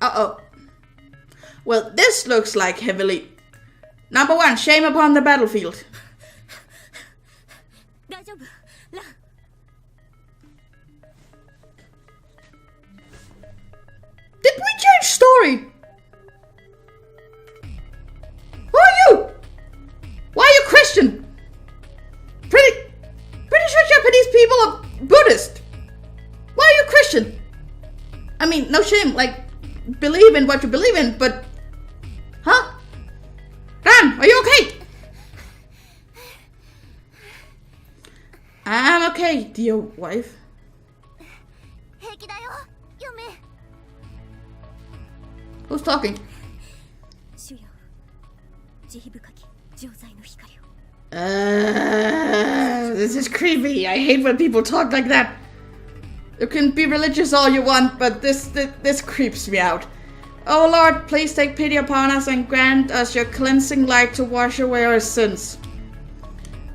Uh-oh. Well, this looks like heavily. Number 1, shame upon the battlefield. Did we change story? Who are you? Why are you Christian? Pretty sure Japanese people are Buddhist. Why are you Christian? I mean, no shame, like, believe in what you believe in, but... Huh? Ran, are you okay? I'm okay, dear wife. Who's talking? This is creepy. I hate when people talk like that. You can be religious all you want, but this creeps me out. Oh Lord, please take pity upon us and grant us your cleansing light to wash away our sins.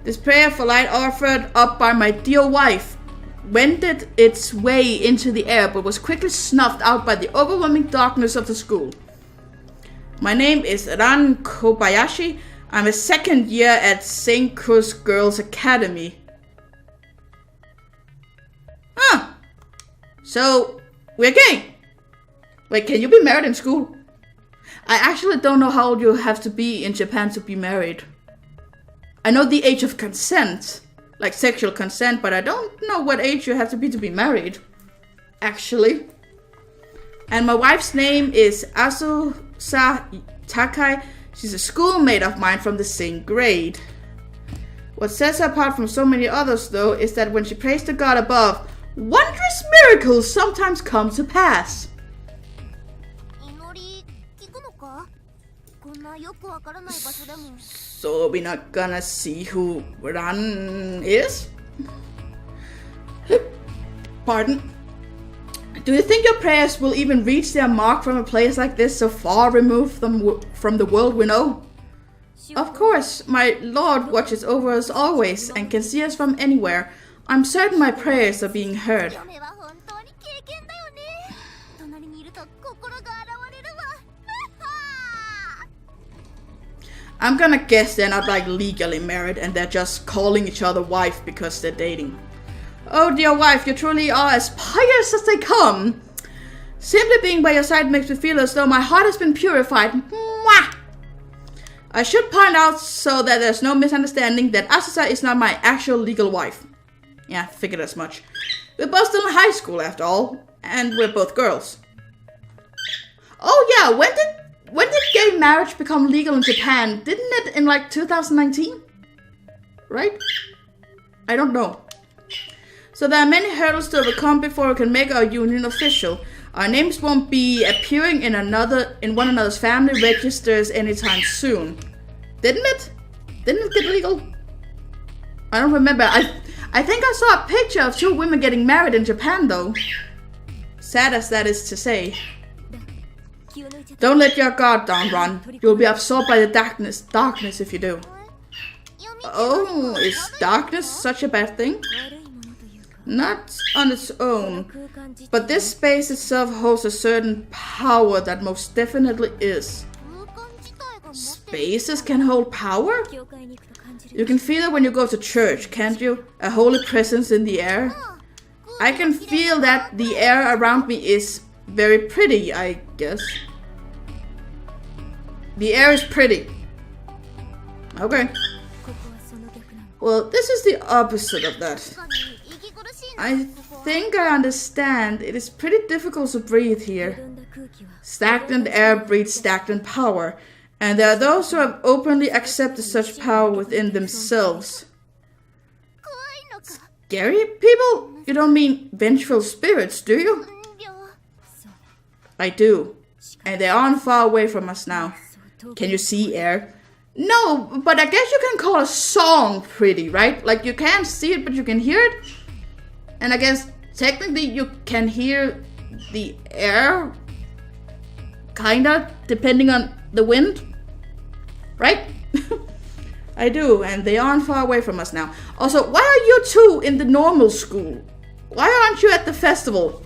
This prayerful light offered up by my dear wife wended its way into the air, but was quickly snuffed out by the overwhelming darkness of the school. My name is Ran Kobayashi. I'm a second year at St. Cruz Girls Academy. Huh. So, we're gay. Wait, can you be married in school? I actually don't know how old you have to be in Japan to be married. I know the age of consent, like sexual consent, but I don't know what age you have to be married. Actually. And my wife's name is Asusa Takai. She's a schoolmate of mine from the same grade. What sets her apart from so many others, though, is that when she prays to God above, wondrous miracles sometimes come to pass. So we're not gonna see who Ran is? Pardon? Do you think your prayers will even reach their mark from a place like this, so far removed from the world we know? Of course, my Lord watches over us always and can see us from anywhere. I'm certain my prayers are being heard. I'm gonna guess they're not like legally married and they're just calling each other wife because they're dating. Oh dear wife, you truly are as pious as they come. Simply being by your side makes me feel as though my heart has been purified. Mwah! I should point out so that there's no misunderstanding that Asusa is not my actual legal wife. Yeah, figured as much. We're both still in high school after all, and we're both girls. Oh yeah, when did gay marriage become legal in Japan? Didn't it in like 2019? Right? I don't know. So there are many hurdles to overcome before we can make our union official. Our names won't be appearing in one another's family registers anytime soon. Didn't it? Didn't it get legal? I don't remember. I think I saw a picture of 2 women getting married in Japan though. Sad as that is to say. Don't let your guard down, Ron. You'll be absorbed by the darkness if you do. Oh, is darkness such a bad thing? Not on its own, but this space itself holds a certain power that most definitely is. Spaces can hold power? You can feel it when you go to church, can't you? A holy presence in the air. I can feel that the air around me is very pretty, I guess. The air is pretty. Okay. Well, this is the opposite of that. I think I understand. It is pretty difficult to breathe here. Stagnant air breeds stagnant power, and there are those who have openly accepted such power within themselves. Scary people? You don't mean vengeful spirits, do you? I do. And they aren't far away from us now. Can you see air? No, but I guess you can call a song pretty, right? Like you can't see it, but you can hear it. And I guess technically you can hear the air, kinda, depending on the wind, right? I do, and they aren't far away from us now. Also, why are you 2 in the normal school? Why aren't you at the festival?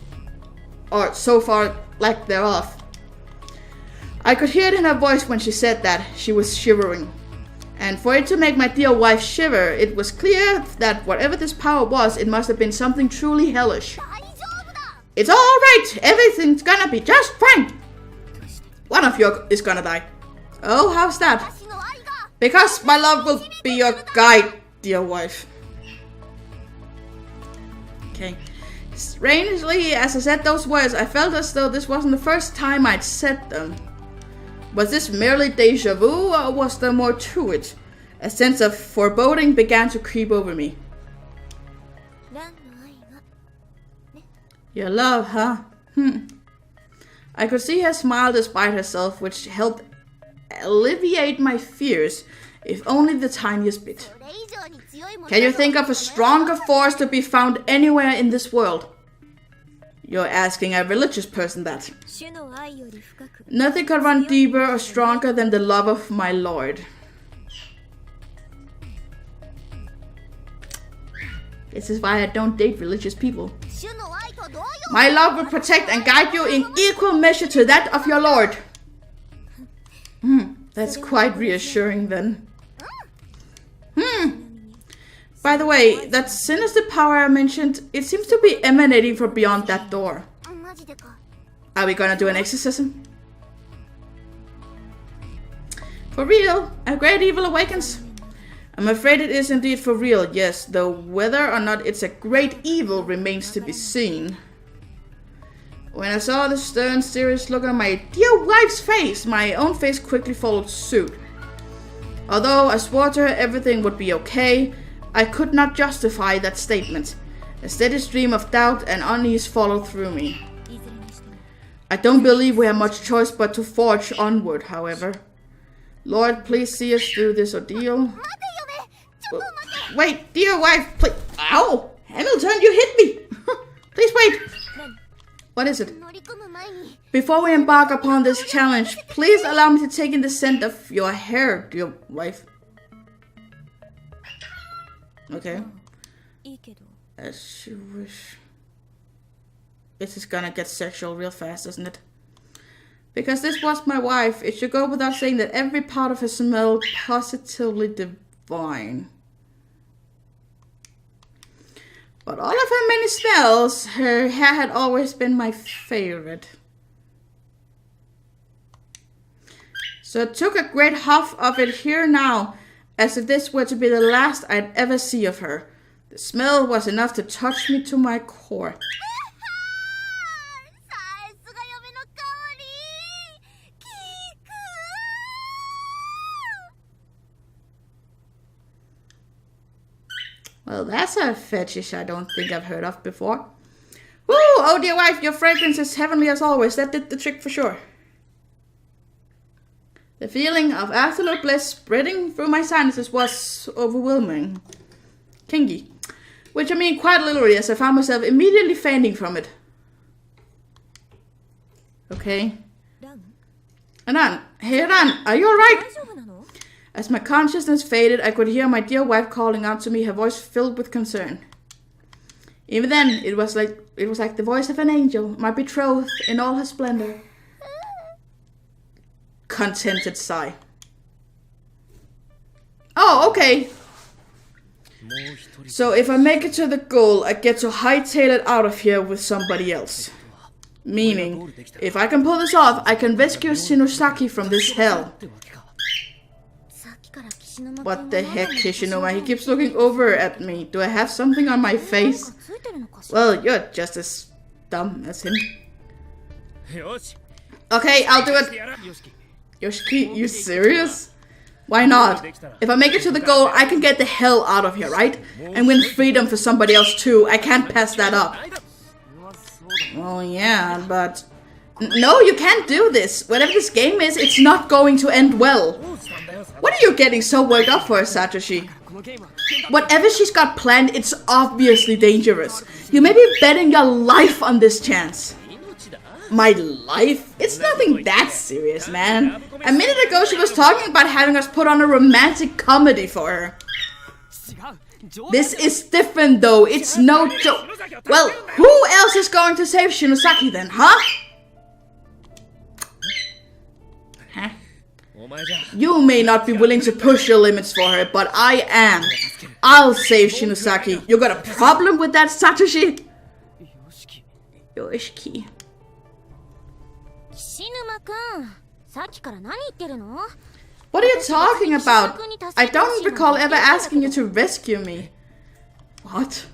Or so far, lack thereof. I could hear it in her voice when she said that. She was shivering. And for it to make my dear wife shiver, it was clear that whatever this power was, it must have been something truly hellish. It's alright! Everything's gonna be just fine! One of you is gonna die. Oh, how's that? Because my love will be your guide, dear wife. Okay. Strangely, as I said those words, I felt as though this wasn't the first time I'd said them. Was this merely deja vu, or was there more to it? A sense of foreboding began to creep over me. Your love, huh? I could see her smile despite herself, which helped alleviate my fears, if only the tiniest bit. Can you think of a stronger force to be found anywhere in this world? You're asking a religious person that. Nothing could run deeper or stronger than the love of my Lord. This is why I don't date religious people. My love will protect and guide you in equal measure to that of your Lord. That's quite reassuring then. By the way, that sinister power I mentioned, it seems to be emanating from beyond that door. Are we gonna do an exorcism? For real, a great evil awakens. I'm afraid it is indeed for real, yes, though whether or not it's a great evil remains to be seen. When I saw the stern, serious look on my dear wife's face, my own face quickly followed suit. Although I swore to her everything would be okay, I could not justify that statement. A steady stream of doubt and unease followed through me. I don't believe we have much choice but to forge onward, however. Lord, please see us through this ordeal. Wait, dear wife, please. Ow! Hamilton, you hit me! Please wait! What is it? Before we embark upon this challenge, please allow me to take in the scent of your hair, dear wife. Okay. As you wish. This is gonna get sexual real fast, isn't it? Because this was my wife, it should go without saying that every part of her smelled positively divine. But all of her many smells, her hair had always been my favorite. So I took a great huff of it here now, as if this were to be the last I'd ever see of her. The smell was enough to touch me to my core. Well, that's a fetish I don't think I've heard of before. Woo! Oh dear wife, your fragrance is heavenly as always. That did the trick for sure. The feeling of absolute bliss spreading through my sinuses was overwhelming. Kinky. Which I mean quite literally, as I found myself immediately fainting from it. Okay. Anan, hey Anan, are you alright? As my consciousness faded, I could hear my dear wife calling out to me, her voice filled with concern. Even then, it was like the voice of an angel, my betrothed in all her splendor. Contented sigh. Oh, okay. So if I make it to the goal, I get to hightail it out of here with somebody else. Meaning, if I can pull this off, I can rescue Shinosaki from this hell. What the heck, Kishinuma? He keeps looking over at me. Do I have something on my face? Well, you're just as dumb as him. Okay, I'll do it. Yoshiki, you serious? Why not? If I make it to the goal, I can get the hell out of here, right? And win freedom for somebody else too. I can't pass that up. Well, yeah, but... No, you can't do this. Whatever this game is, it's not going to end well. What are you getting so worked up for, Satoshi? Whatever she's got planned, it's obviously dangerous. You may be betting your life on this chance. My life? It's nothing that serious, man. A minute ago, she was talking about having us put on a romantic comedy for her. This is different, though. It's no joke. Well, who else is going to save Shinosaki then, huh? You may not be willing to push your limits for her, but I am. I'll save Shinosaki. You got a problem with that, Satoshi? Yoshiki. What are you talking about? I don't recall ever asking you to rescue me. What?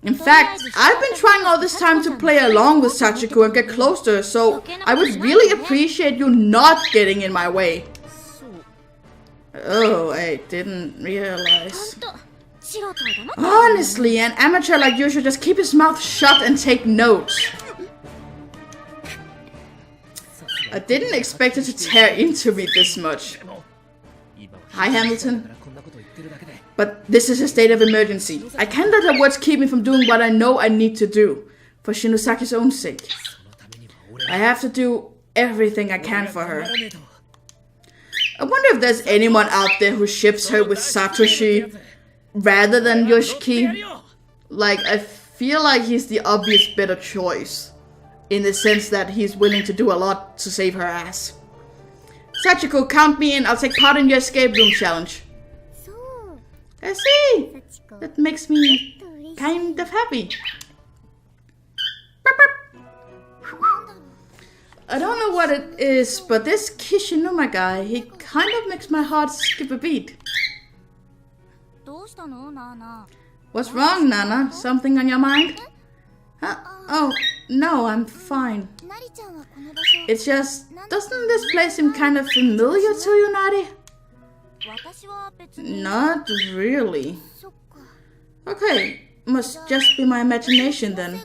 In fact, I've been trying all this time to play along with Sachiko and get close to her, so I would really appreciate you not getting in my way. Oh, I didn't realize. Honestly, an amateur like you should just keep his mouth shut and take notes. I didn't expect it to tear into me this much. Hi, Hamilton. But this is a state of emergency. I can't let her words keep me from doing what I know I need to do. For Shinosaki's own sake. I have to do everything I can for her. I wonder if there's anyone out there who ships her with Satoshi rather than Yoshiki. Like, I feel like he's the obvious better choice. In the sense that he's willing to do a lot to save her ass. Sachiko, count me in. I'll take part in your escape room challenge. I see. That makes me kind of happy. I don't know what it is, but this Kishinuma guy, he kind of makes my heart skip a beat. What's wrong, Nana? Something on your mind? Huh? Oh, no, I'm fine. It's just, doesn't this place seem kind of familiar to you, Nari? Not really. Okay, must just be my imagination then.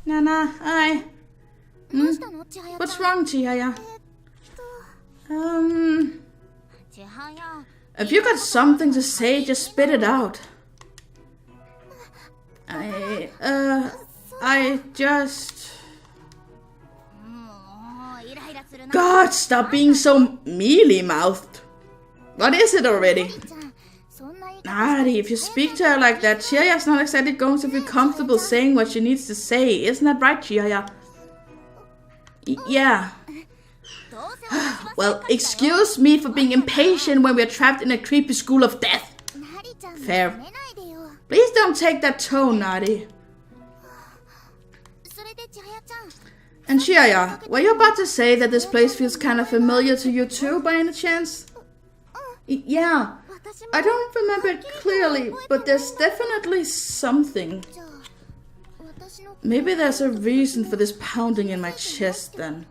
Nana, hi. What's wrong, Chihaya? If you got something to say, just spit it out. I just... God, stop being so mealy-mouthed. What is it already? Nari, if you speak to her like that, Chihaya's not exactly going to feel comfortable saying what she needs to say. Isn't that right, Chihaya? Yeah. Well, excuse me for being impatient when we're trapped in a creepy school of death. Fair. Please don't take that tone, Nari. And Chihaya, were you about to say that this place feels kind of familiar to you too, by any chance? Yeah. I don't remember it clearly, but there's definitely something. Maybe there's a reason for this pounding in my chest then.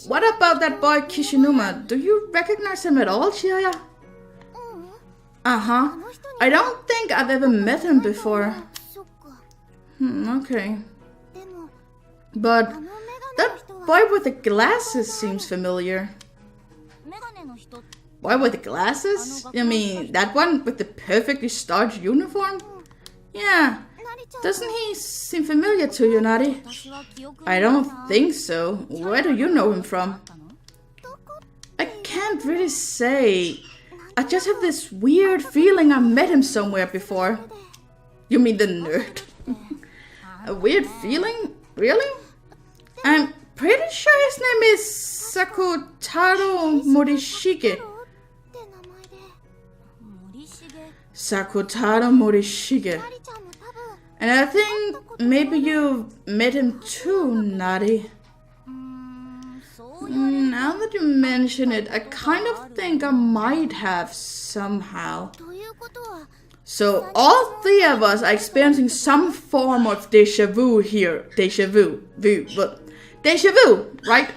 What about that boy Kishinuma? Do you recognize him at all, Chihaya? Uh-huh. I don't think I've ever met him before. Okay. But that boy with the glasses seems familiar. Boy with the glasses? You mean that one with the perfectly starched uniform? Yeah. Doesn't he seem familiar to you, Nari? I don't think so. Where do you know him from? I can't really say. I just have this weird feeling I met him somewhere before. You mean the nerd? A weird feeling? Really? I'm pretty sure his name is Sakutaro Morishige. Sakutaro Morishige. And I think maybe you met him too, Nari. Now that you mention it, I kind of think I might have somehow. So all three of us are experiencing some form of deja vu here. Deja vu, right?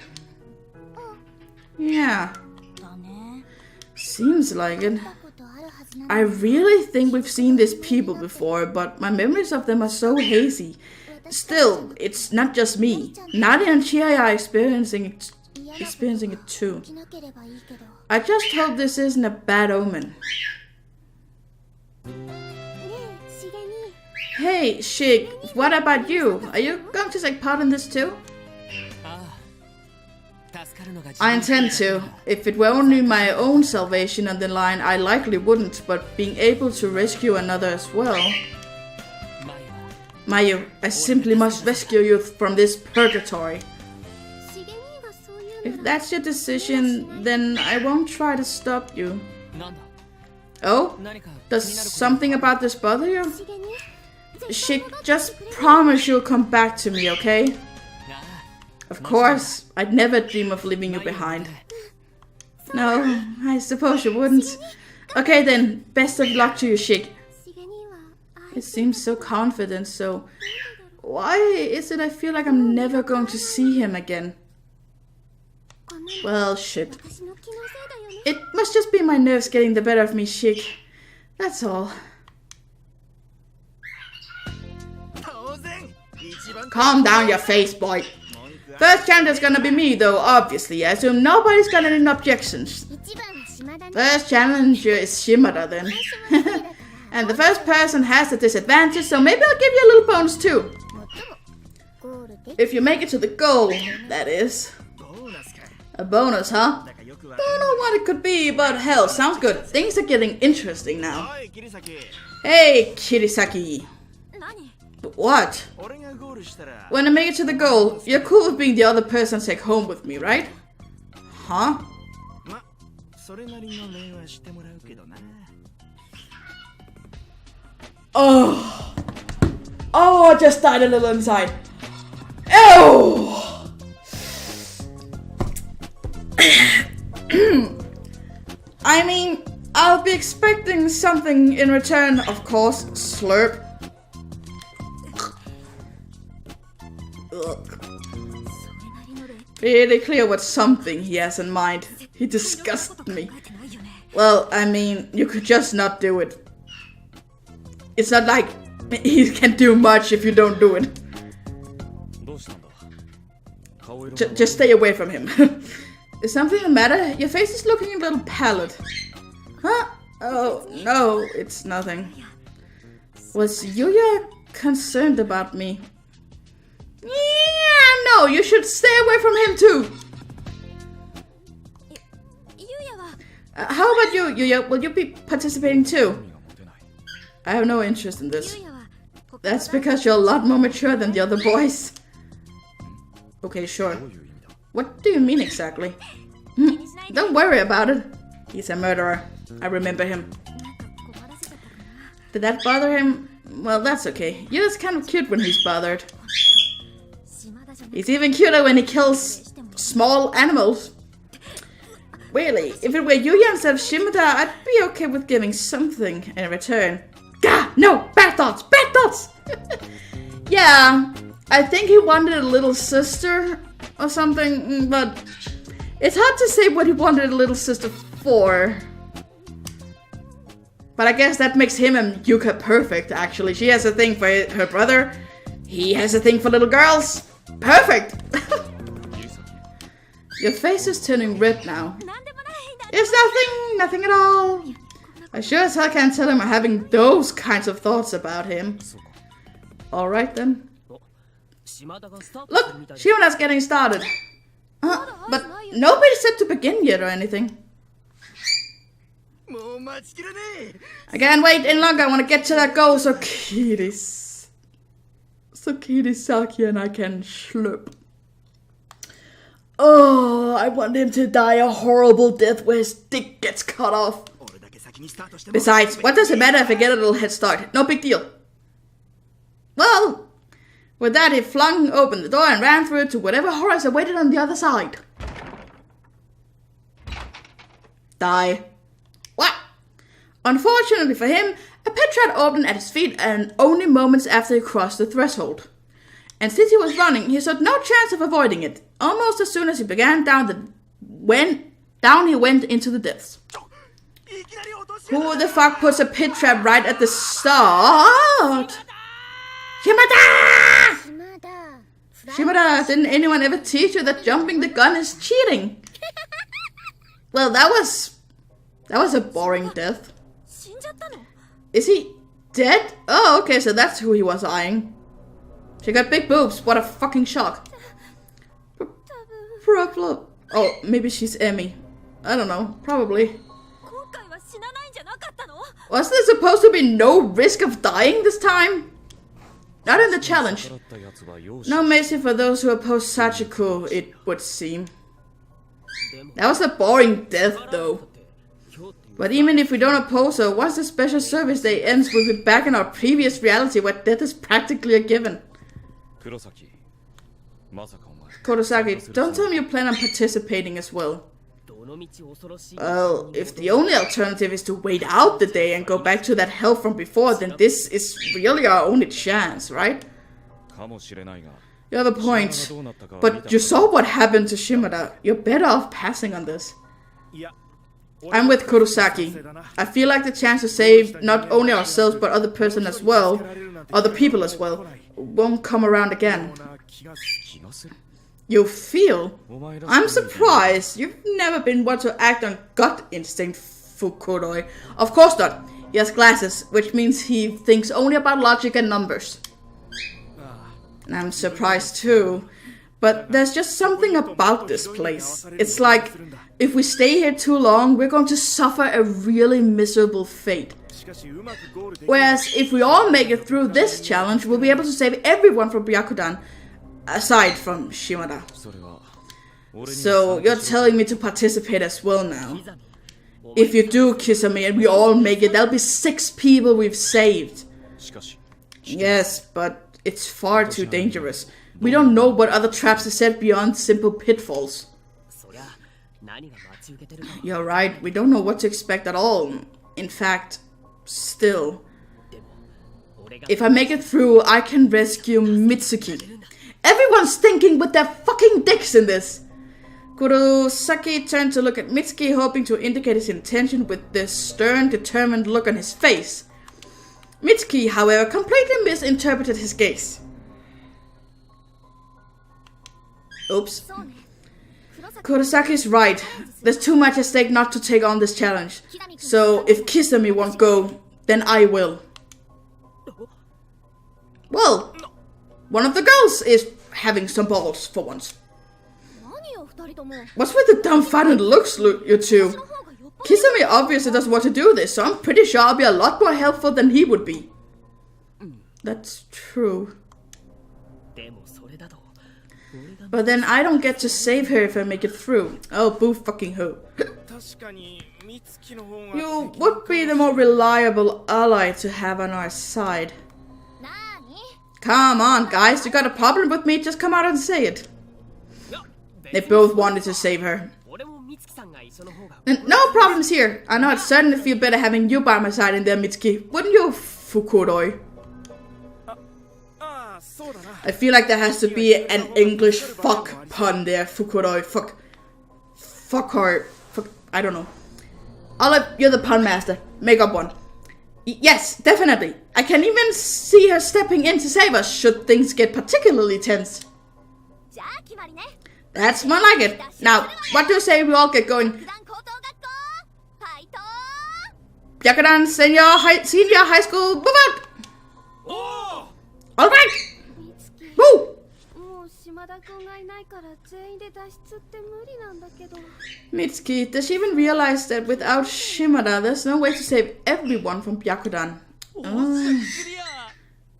Yeah. Seems like it. I really think we've seen these people before, but my memories of them are so hazy. Still, it's not just me. Nadia and Chihaya are experiencing it too. I just hope this isn't a bad omen. Hey, Shig, what about you? Are you going to take part in this too? I intend to. If it were only my own salvation on the line, I likely wouldn't, but being able to rescue another as well. Mayu, I simply must rescue you from this purgatory. If that's your decision, then I won't try to stop you. Oh? Does something about this bother you? Just promise you'll come back to me, okay? Of course, I'd never dream of leaving you behind. No, I suppose you wouldn't. Okay then, best of luck to you, Shik. It seems so confident, so... Why is it I feel like I'm never going to see him again? Well, shit. It must just be my nerves getting the better of me, Shik. That's all. Calm down your face, boy. First challenger's gonna be me, though, obviously. I assume nobody's got any objections. First challenger is Shimada, then. And the first person has a disadvantage, so maybe I'll give you a little bonus, too. If you make it to the goal, that is. A bonus, huh? Don't know what it could be, but hell, sounds good. Things are getting interesting now. Hey, Kirisaki. What? When I make it to the goal, you're cool with being the other person take home with me, right? Huh? Oh! Oh, I just died a little inside. Ew! I mean, I'll be expecting something in return, of course. Slurp. Ugh. Really clear what something he has in mind. He disgusts me. Well, I mean, you could just not do it. It's not like he can do much if you don't do it. Just stay away from him. Is something the matter? Your face is looking a little pallid. Huh? Oh, no, it's nothing. Was Yuya concerned about me? Yeah, no, you should stay away from him too. How about you, Yuya? Will you be participating too? I have no interest in this. That's because you're a lot more mature than the other boys. Okay, sure. What do you mean exactly? Don't worry about it. He's a murderer. I remember him. Did that bother him? Well, that's okay. Yuya's kind of cute when he's bothered. He's even cuter when he kills small animals. Really, if it were Yuya instead of Shimada, I'd be okay with giving something in return. Gah! No! Bad thoughts! Bad thoughts! Yeah, I think he wanted a little sister or something, but it's hard to say what he wanted a little sister for. But I guess that makes him and Yuka perfect, actually. She has a thing for her brother. He has a thing for little girls. Perfect! Your face is turning red now. It's nothing at all. I sure as hell can't tell him I'm having those kinds of thoughts about him. Alright then. Look, Shimada's getting started. But nobody said to begin yet or anything. I can't wait any longer. I want to get to that goal so Kirisaki and I can slurp. Oh, I want him to die a horrible death where his dick gets cut off. Besides, what does it matter if I get a little head start? No big deal. Well, with that he flung open the door and ran through it to whatever horrors awaited on the other side. Die. What? Unfortunately for him, a pit trap opened at his feet and only moments after he crossed the threshold. And since he was running, he stood no chance of avoiding it. Almost as soon as he began down he went into the depths. Who the fuck puts a pit trap right at the start? Shimada! Didn't anyone ever teach you that jumping the gun is cheating? Well, that was a boring death. Is he dead? Oh, okay, so that's who he was eyeing. She got big boobs. What a fucking shock. Problem. Oh, maybe she's Emmy. I don't know. Probably. Was there supposed to be no risk of dying this time? Not in the challenge. No mercy for those who oppose Sachiko, it would seem. That was a boring death, though. But even if we don't oppose her, what's the special service day ends with it back in our previous reality where death is practically a given? Kurosaki, don't tell me you plan on participating as well. Well, if the only alternative is to wait out the day and go back to that hell from before, then this is really our only chance, right? You have a point, but you saw what happened to Shimada. You're better off passing on this. I'm with Kurosaki. I feel like the chance to save not only ourselves but other people as well, won't come around again. You feel? I'm surprised. You've never been one to act on gut instinct, Fukuroi. Of course not. He has glasses, which means he thinks only about logic and numbers. And I'm surprised too. But there's just something about this place. It's like, if we stay here too long, we're going to suffer a really miserable fate. Whereas, if we all make it through this challenge, we'll be able to save everyone from Byakudan, aside from Shimada. So, you're telling me to participate as well now. If you do Kisame and we all make it, that'll be 6 people we've saved. Yes, but it's far too dangerous. We don't know what other traps are set beyond simple pitfalls. You're right, we don't know what to expect at all. In fact, still. If I make it through, I can rescue Mitsuki. Everyone's thinking with their fucking dicks in this. Kurosaki turned to look at Mitsuki, hoping to indicate his intention with this stern, determined look on his face. Mitsuki, however, completely misinterpreted his gaze. Oops. Kurosaki's right. There's too much at stake not to take on this challenge. So, if Kisame won't go, then I will. Well, one of the girls is having some balls for once. What's with the dumbfounded looks, you two? Kisame obviously doesn't want to do this, so I'm pretty sure I'll be a lot more helpful than he would be. That's true. But then I don't get to save her if I make it through. Oh, boo fucking ho. You would be the more reliable ally to have on our side. Come on, guys, you got a problem with me? Just come out and say it. They both wanted to save her. And no problems here. I know I'd certainly feel better having you by my side in there, Mitsuki. Wouldn't you, Fukuroi? I feel like there has to be an English fuck pun there, Fukuroi. Fuck her. Fuck, I don't know. You're the pun master. Make up one. Yes, definitely. I can even see her stepping in to save us should things get particularly tense. That's more like it. Now, what do you say we all get going? Byakudan Senior High School, move out! Alright! Woo! Mitsuki, does she even realize that without Shimada, there's no way to save everyone from Byakudan?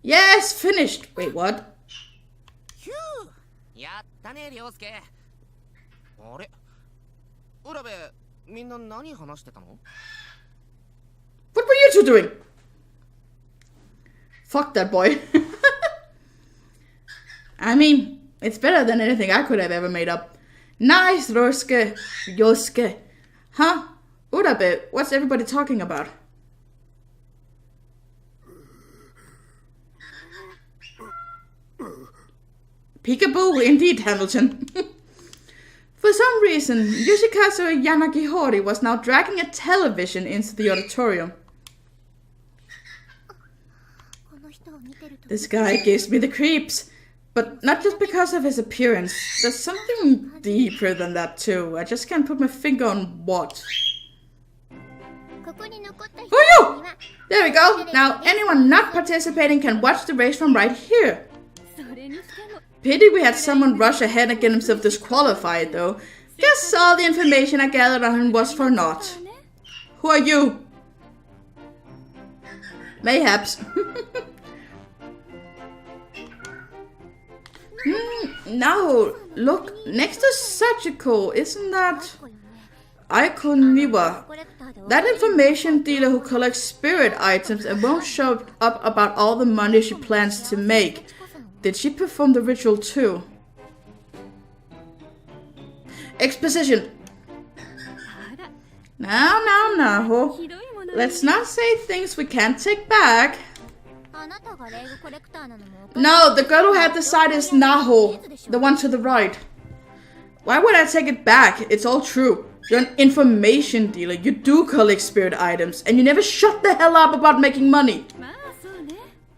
Yes, finished! Wait, what? What were you two doing? Fuck that boy. I mean, it's better than anything I could have ever made up. Nice, Yosuke. Huh? Urabe, what's everybody talking about? Peekaboo, indeed, Hamilton. For some reason, Yoshikazu Yanagihori was now dragging a television into the auditorium. This guy gives me the creeps. But not just because of his appearance. There's something deeper than that too. I just can't put my finger on what. For you! There we go. Now anyone not participating can watch the race from right here. Pity we had someone rush ahead and get himself disqualified though. Guess all the information I gathered on him was for naught. Who are you? Now, look, next to Sachiko, isn't that Ayla? That information dealer who collects spirit items and won't show up about all the money she plans to make. Did she perform the ritual too? Exposition. Now. Let's not say things we can't take back. No, the girl who had the side is Naho, the one to the right. Why would I take it back? It's all true. You're an information dealer. You do collect spirit items, and you never shut the hell up about making money.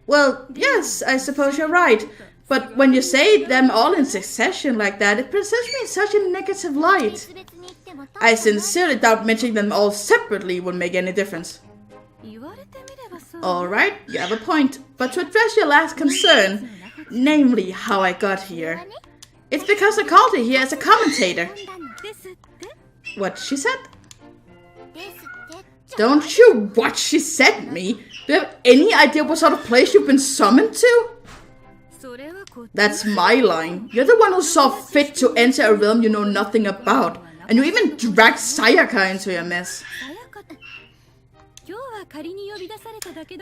Well, yes, I suppose you're right. But when you say them all in succession like that, it presents me in such a negative light. I sincerely doubt mentioning them all separately would make any difference. Alright, you have a point. But to address your last concern, namely how I got here, it's because I called her here as a commentator. What she said? Don't you what she said me? Do you have any idea what sort of place you've been summoned to? That's my line. You're the one who saw fit to enter a realm you know nothing about. And you even dragged Sayaka into your mess.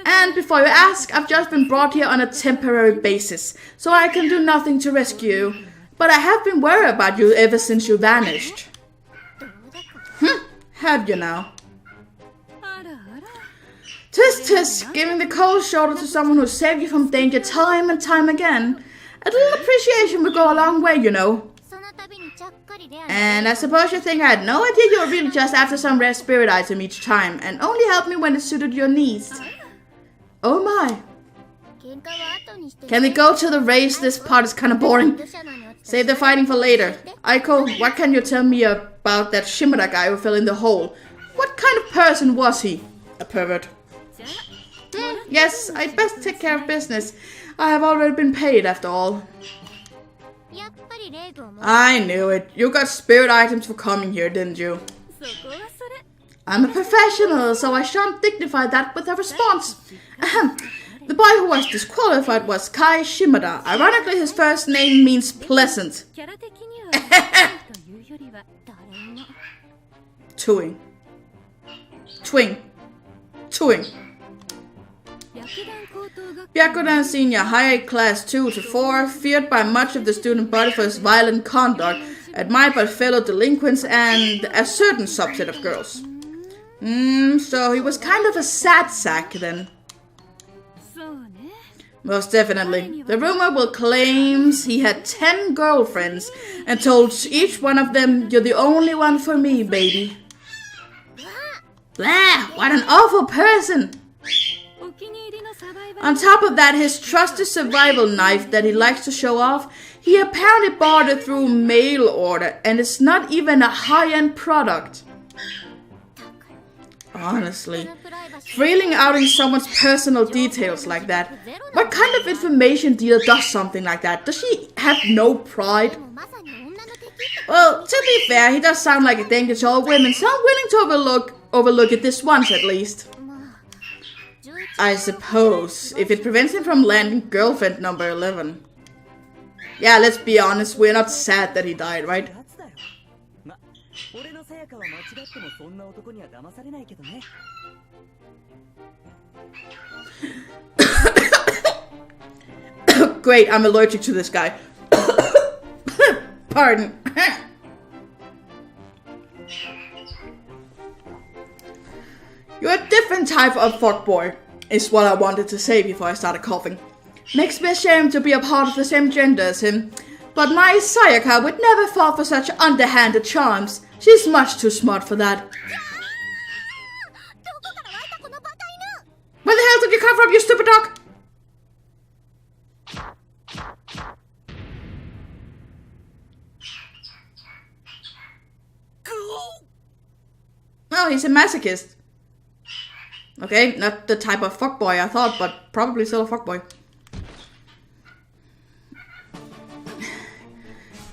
And before you ask, I've just been brought here on a temporary basis, so I can do nothing to rescue you. But I have been worried about you ever since you vanished. Have you now? Tisk, giving the cold shoulder to someone who saved you from danger time and time again. A little appreciation would go a long way, you know. And I suppose you think I had no idea you were really just after some rare spirit item each time, and only helped me when it suited your needs. Oh my. Can we go to the race? This part is kinda boring. Save the fighting for later. Aiko, what can you tell me about that Shimada guy who fell in the hole? What kind of person was he? A pervert. Yes, I'd best take care of business. I have already been paid after all. I knew it. You got spirit items for coming here, didn't you? I'm a professional, so I shan't dignify that with a response. The boy who was disqualified was Kai Shimada. Ironically, his first name means pleasant. Twing. Byakudan Senior, high class 2 to 4, feared by much of the student body for his violent conduct, admired by fellow delinquents and a certain subset of girls. So he was kind of a sad sack then. Most definitely. The rumor will claims he had 10 girlfriends and told each one of them, "You're the only one for me, baby." Blah! What an awful person! On top of that, his trusted survival knife that he likes to show off, he apparently bought it through mail order, and it's not even a high-end product. Honestly, freeling out in someone's personal details like that, what kind of information dealer does something like that? Does she have no pride? Well, to be fair, he does sound like a danger to all women, so I'm willing to overlook it this once at least. I suppose, if it prevents him from landing girlfriend number 11. Yeah, let's be honest, we're not sad that he died, right? Great, I'm allergic to this guy. Pardon. You're a different type of fuckboy, is what I wanted to say before I started coughing. Makes me ashamed to be a part of the same gender as him, but my Sayaka would never fall for such underhanded charms. She's much too smart for that. Where the hell did you come from, you stupid dog? Oh, he's a masochist. Okay, not the type of fuckboy I thought, but probably still a fuckboy.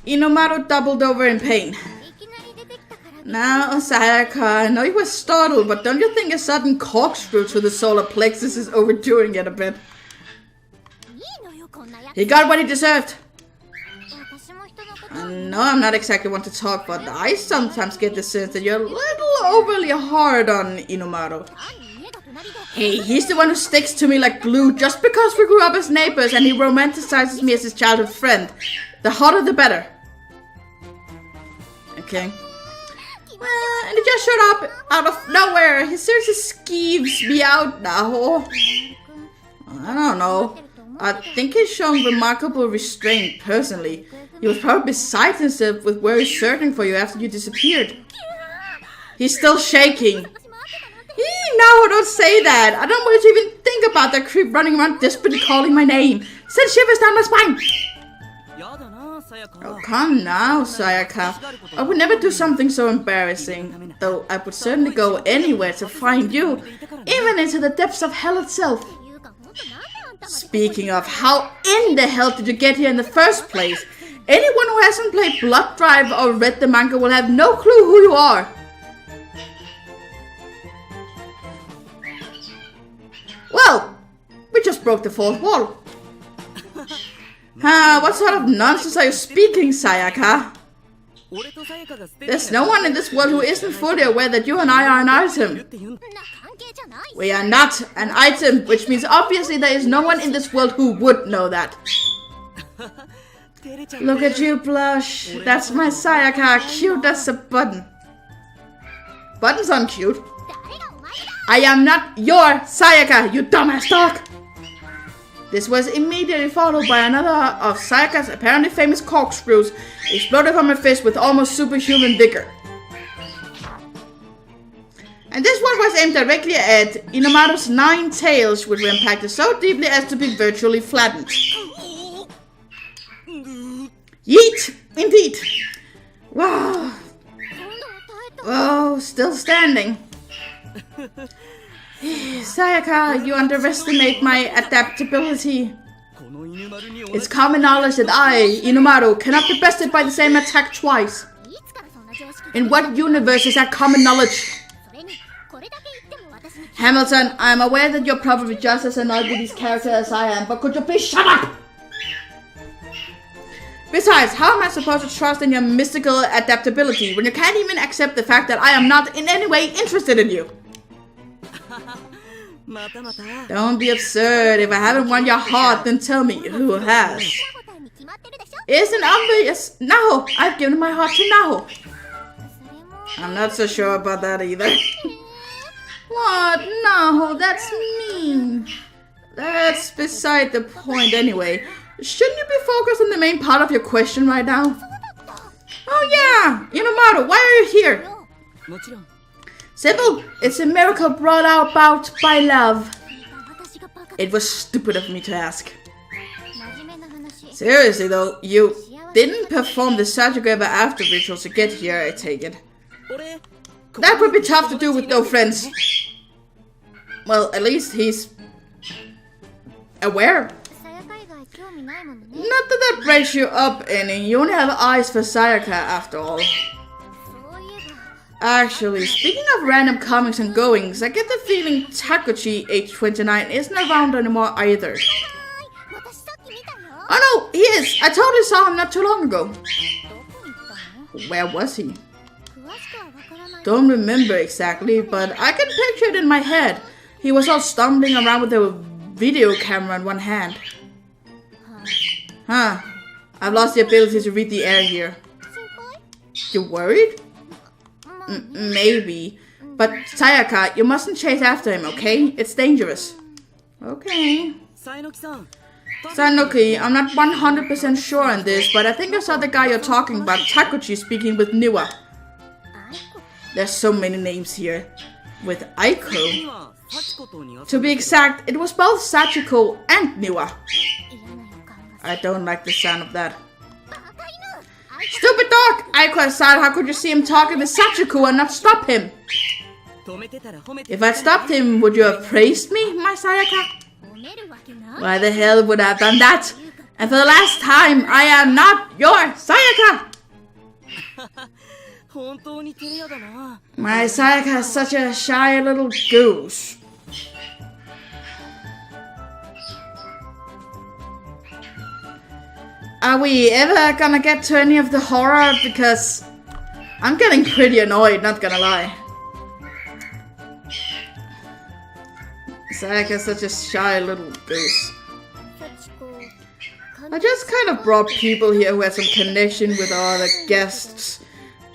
Inomaru doubled over in pain. Now, Sayaka, I know you were startled, but don't you think a sudden corkscrew to the solar plexus is overdoing it a bit? He got what he deserved. No, I'm not exactly one to talk, but I sometimes get the sense that you're a little overly hard on Inomaru. Hey, he's the one who sticks to me like glue just because we grew up as neighbors and he romanticizes me as his childhood friend. The hotter the better. Okay. Well, and he just showed up out of nowhere. He seriously skeeves me out now. I don't know. I think he's shown remarkable restraint personally. He was probably beside himself with worry searching for you after you disappeared. He's still shaking. No, don't say that. I don't want you to even think about that creep running around desperately calling my name. Send shivers down my spine. Oh, come now, Sayaka. I would never do something so embarrassing. Though I would certainly go anywhere to find you. Even into the depths of hell itself. Speaking of, how in the hell did you get here in the first place? Anyone who hasn't played Blood Drive or read the manga will have no clue who you are. Well, we just broke the fourth wall. What sort of nonsense are you speaking, Sayaka? There's no one in this world who isn't fully aware that you and I are an item. We are not an item, which means obviously there is no one in this world who would know that. Look at you blush. That's my Sayaka, cute as a button. Buttons aren't cute. I am not your Sayaka, you dumbass dog! This was immediately followed by another of Sayaka's apparently famous corkscrews, exploded from her fist with almost superhuman vigor. And this one was aimed directly at Inomaru's 9 tails, which were impacted so deeply as to be virtually flattened. Yeet! Indeed! Wow! Oh, still standing. Sayaka, you underestimate my adaptability. It's common knowledge that I, Inomaru, cannot be bested by the same attack twice. In what universe is that common knowledge? Hamilton, I am aware that you're probably just as annoyed with these characters as I am, but could you please shut up? Besides, how am I supposed to trust in your mystical adaptability when you can't even accept the fact that I am not in any way interested in you? Don't be absurd. If I haven't won your heart, then tell me who has. Isn't obvious? No, I've given my heart to Naho. I'm not so sure about that either. What? Naho, that's mean. That's beside the point anyway. Shouldn't you be focused on the main part of your question right now? Oh yeah, Inomaru, why are you here? Simple, it's a miracle brought about by love. It was stupid of me to ask. Seriously though, you didn't perform the Sachiko ever after rituals to get here, I take it. That would be tough to do with no friends. Well, at least he's aware. Not that that breaks you up any, you only have eyes for Sayaka after all. Actually, speaking of random comings and goings, I get the feeling Takuchi, age 29, isn't around anymore either. Oh no, he is! I totally saw him not too long ago. Where was he? Don't remember exactly, but I can picture it in my head. He was all stumbling around with a video camera in one hand. Huh. I've lost the ability to read the air here. You worried? Maybe. But Sayaka, you mustn't chase after him, okay? It's dangerous. Okay. Sanoki, I'm not 100% sure on this, but I think I saw the guy you're talking about, Takuchi, speaking with Niwa. There's so many names here. With Aiko. To be exact, it was both Sachiko and Niwa. I don't like the sound of that. Stupid dog! Aiko-san, how could you see him talking with Sachiko and not stop him? If I'd stopped him, would you have praised me, my Sayaka? Why the hell would I have done that? And for the last time, I am not your Sayaka! My Sayaka is such a shy little goose. Are we ever gonna get to any of the horror? Because I'm getting pretty annoyed, not gonna lie. Sayaka's such a shy little goose. I just kind of brought people here who had some connection with our other guests,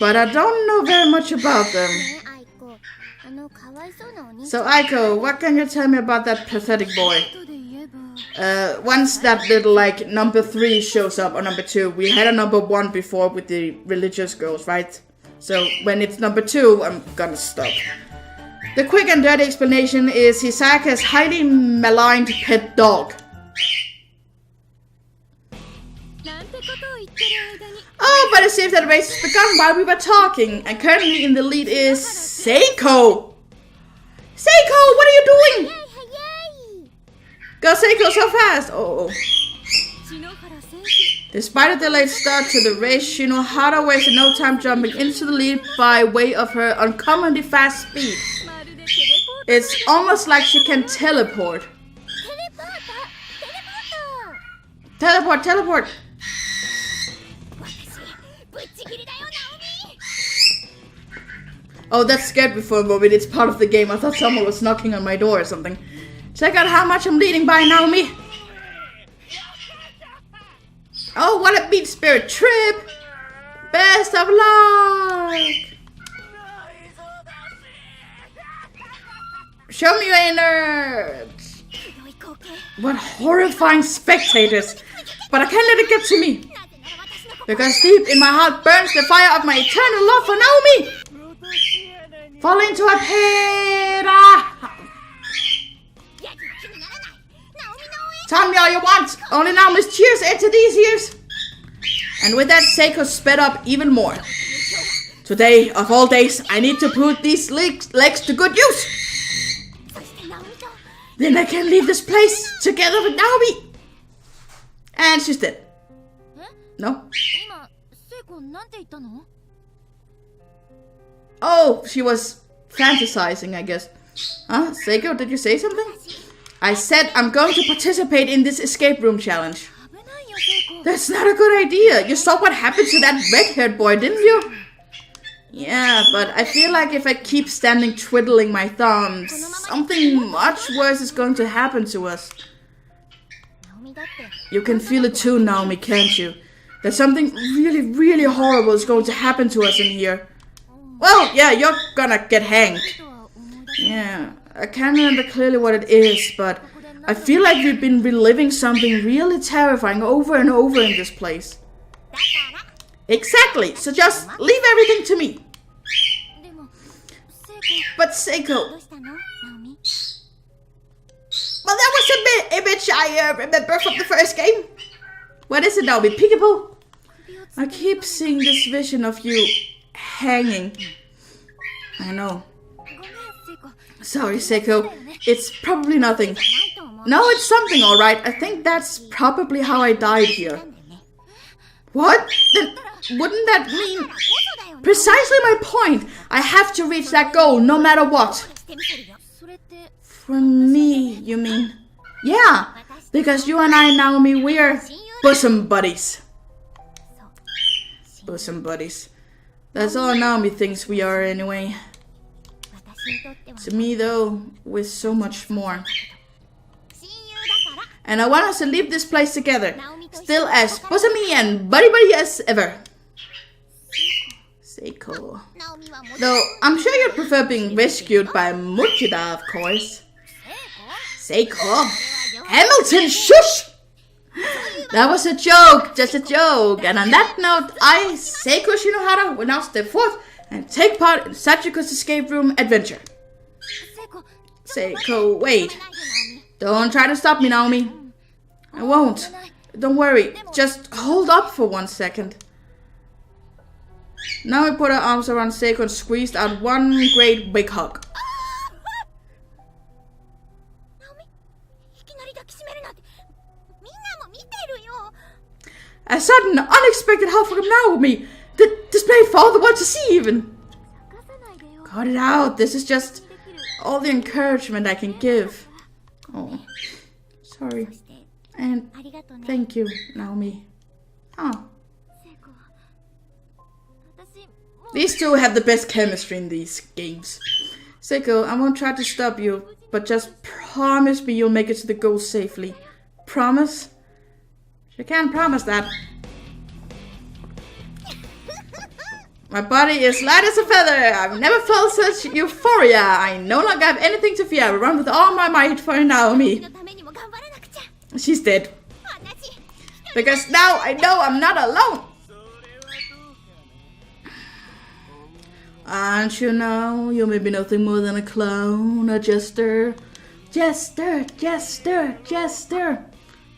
but I don't know very much about them. So Aiko, what can you tell me about that pathetic boy? Once that little like number 3 shows up, or number 2, we had a number 1 before with the religious girls, right? So when it's number 2, I'm gonna stop. The quick and dirty explanation is Hisaka's highly maligned pet dog. Oh, but it seems that the race has begun while we were talking, and currently in the lead is Seiko. Seiko, what are you doing? Go Seiko so fast! Oh. Despite a delayed start to the race, Shinohara wasted no time jumping into the lead by way of her uncommonly fast speed. It's almost like she can teleport. Teleport! Oh, that scared me for a moment. It's part of the game. I thought someone was knocking on my door or something. Check out how much I'm leading by, Naomi. Oh, what a mean spirit trip. Best of luck. Show me your innards. What horrifying spectators. But I can't let it get to me. Because deep in my heart burns the fire of my eternal love for Naomi. Fall into a pit. Tell me all you want. Only Naomi's cheers enter these ears. And with that, Seiko sped up even more. Today, of all days, I need to put these legs to good use. Then I can leave this place together with Naomi. And she's dead. No? Oh, she was fantasizing, I guess. Huh? Seiko, did you say something? I said I'm going to participate in this escape room challenge. That's not a good idea. You saw what happened to that red-haired boy, didn't you? Yeah, but I feel like if I keep standing twiddling my thumbs, something much worse is going to happen to us. You can feel it too, Naomi, can't you? That something really, really horrible is going to happen to us in here. Well, yeah, you're gonna get hanged. Yeah, I can't remember clearly what it is, but I feel like we've been reliving something really terrifying over and over in this place. Exactly, so just leave everything to me. But Seiko... Well, that was a image I remember from the first game. What is it now, be peekaboo? I keep seeing this vision of you hanging. I know. Sorry, Seiko. It's probably nothing. No, it's something, alright. I think that's probably how I died here. What? Then wouldn't that mean... Precisely my point. I have to reach that goal no matter what. For me, you mean? Yeah, because you and I, Naomi, we're bosom buddies. Bosom buddies. That's all Naomi thinks we are anyway. To me, though, we're so much more. And I want us to leave this place together, still as bosomy and buddy-buddy as ever. Seiko. Though, I'm sure you'd prefer being rescued by Muchida, of course. Seiko. Hamilton, shush! That was a joke, just a joke. And on that note, I, Seiko Shinohara, will now step forth and take part in Sachiko's escape room adventure. Seiko, wait. Don't try to stop me, Naomi. I won't. Don't worry. Just hold up for 1 second. Naomi put her arms around Seiko and squeezed out one great big hug. A sudden, unexpected help from Naomi, displayed for all the world to see even. Cut it out. This is just all the encouragement I can give. Oh, sorry. And thank you, Naomi. Oh. These two have the best chemistry in these games. Sachiko, I won't try to stop you, but just promise me you'll make it to the goal safely. Promise? She can't promise that. My body is light as a feather. I've never felt such euphoria. I no longer have anything to fear. I will run with all my might for Naomi. She's dead. Because now I know I'm not alone. And you know, you may be nothing more than a clown, a jester. Jester, jester, jester.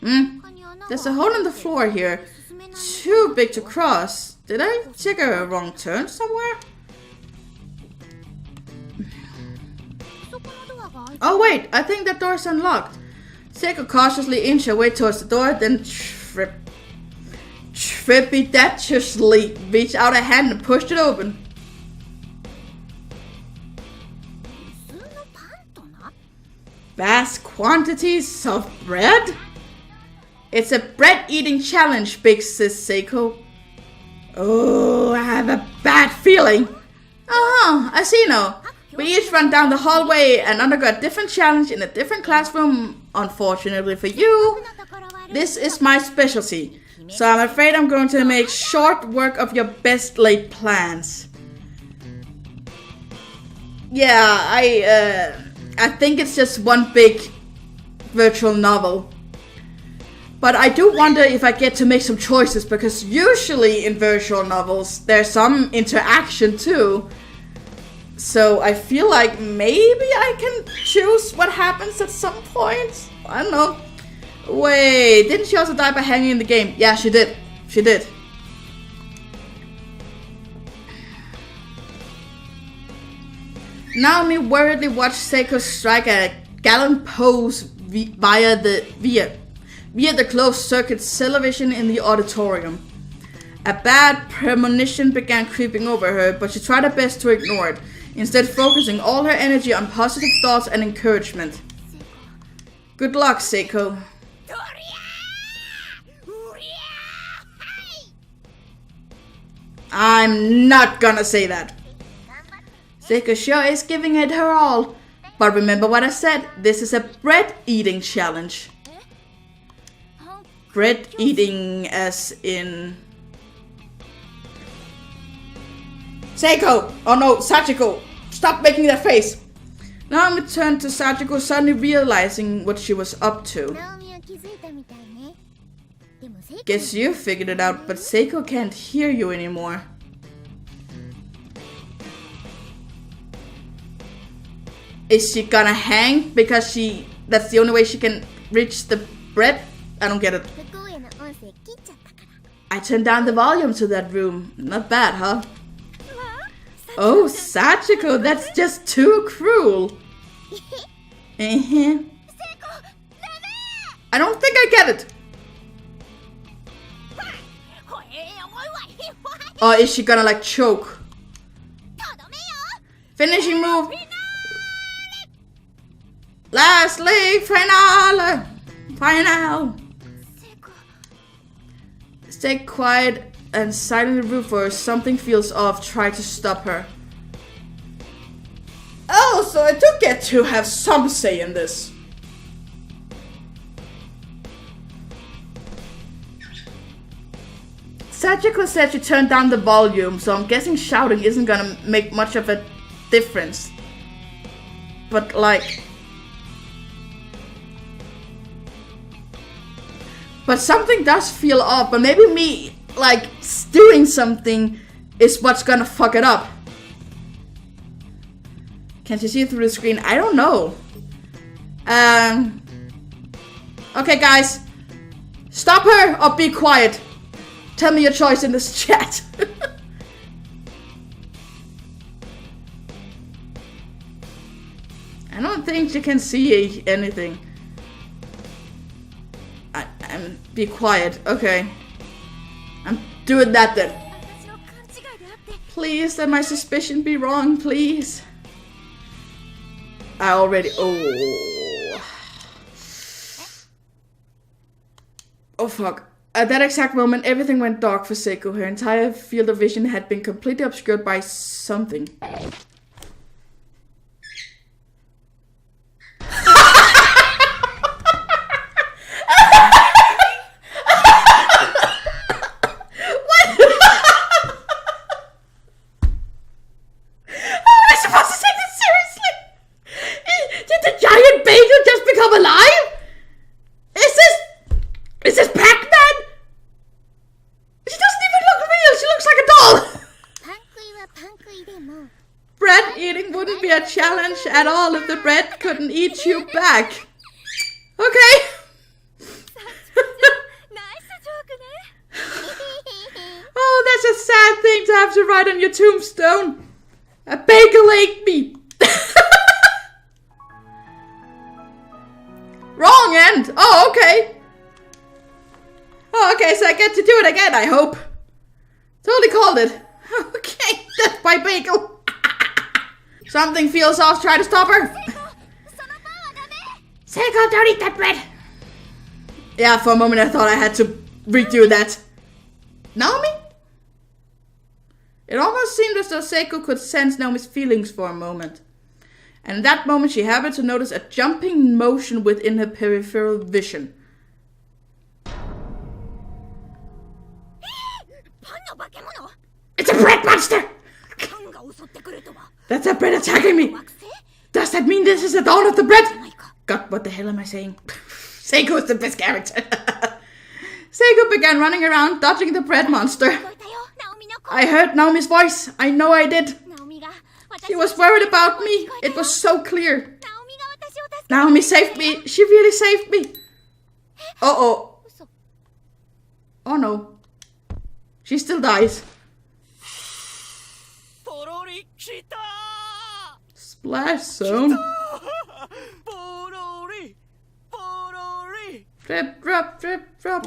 There's a hole in the floor here. Too big to cross. Did I take a wrong turn somewhere? Oh wait, I think that door's unlocked. Sachiko cautiously inch her way towards the door, then trepidatously reached out a hand and pushed it open. Vast quantities of bread? It's a bread eating challenge, big sis Sachiko. Oh, I have a bad feeling. Oh, I see now. We each run down the hallway and undergo a different challenge in a different classroom. Unfortunately for you, this is my specialty. So I'm afraid I'm going to make short work of your best laid plans. Yeah, I think it's just one big virtual novel. But I do wonder if I get to make some choices, because usually in virtual novels there's some interaction too. So I feel like maybe I can choose what happens at some point. I don't know. Wait, didn't she also die by hanging in the game? Yeah, she did. She did. Naomi worriedly watched Sachiko strike a gallant pose via the closed-circuit television in the auditorium. A bad premonition began creeping over her, but she tried her best to ignore it, instead focusing all her energy on positive thoughts and encouragement. Good luck, Sachiko. I'm not gonna say that. Sachiko sure is giving it her all. But remember what I said, this is a bread eating challenge. Bread eating as in... Sachiko! Oh no, Sachiko! Stop making that face! Now I turned to Sachiko, suddenly realizing what she was up to. Guess you figured it out, but Sachiko can't hear you anymore. Is she gonna hang because that's the only way she can reach the bread? I don't get it. I turned down the volume to that room. Not bad, huh? Oh, Sachiko, that's just too cruel. I don't think I get it. Or is she gonna like choke? Finishing move. Lastly, finale. Final. Stay quiet and silently root for her. Something feels off. Try to stop her. Oh, so I do get to have some say in this. Sachiko said she turned down the volume, so I'm guessing shouting isn't gonna make much of a difference. But like... But something does feel off, but maybe me, like, doing something is what's gonna fuck it up. Can't you see it through the screen? I don't know. Okay, guys. Stop her or be quiet. Tell me your choice in this chat. I don't think you can see anything. Be quiet. Okay. I'm doing that then. Please let my suspicion be wrong, please. I already... Oh. Oh, fuck. At that exact moment, everything went dark for Seiko. Her entire field of vision had been completely obscured by something. At all if the bread couldn't eat you back. Okay. Oh, that's a sad thing to have to write on your tombstone. A bagel ate me. Wrong end. Oh, okay. Oh, okay, so I get to do it again, I hope. Totally called it. Okay, that's my bagel. Something feels off. Try to stop her. Seiko, don't eat that bread. Yeah, for a moment I thought I had to redo that. Naomi? It almost seemed as though Seiko could sense Naomi's feelings for a moment. And in that moment she happened to notice a jumping motion within her peripheral vision. It's a bread monster! That's a bread attacking me! Does that mean this is the dawn of the bread? God, what the hell am I saying? Seiko is the best character. Seiko began running around, dodging the bread monster. I heard Naomi's voice. I know I did. She was worried about me. It was so clear. Naomi saved me. She really saved me. Uh-oh. Oh no. She still dies. Splash zone. Drip, drop, drip, drop.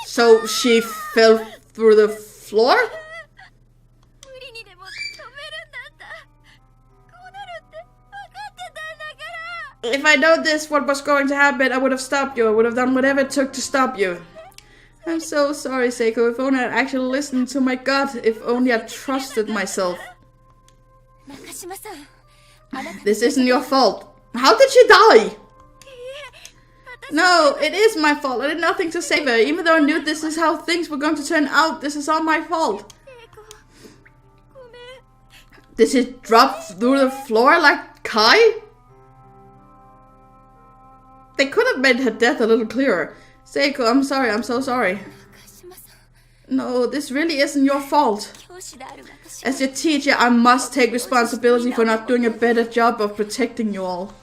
So she fell through the floor? If I know this, what was going to happen, I would have stopped you. I would have done whatever it took to stop you. I'm so sorry, Seiko. If only I'd actually listened to my gut. If only I trusted myself. This isn't your fault. How did she die? No, it is my fault. I did nothing to save her. Even though I knew this is how things were going to turn out, this is all my fault. Did she drop through the floor like Kai? They could have made her death a little clearer. Seiko, I'm sorry. I'm so sorry. No, this really isn't your fault. As your teacher, I must take responsibility for not doing a better job of protecting you all.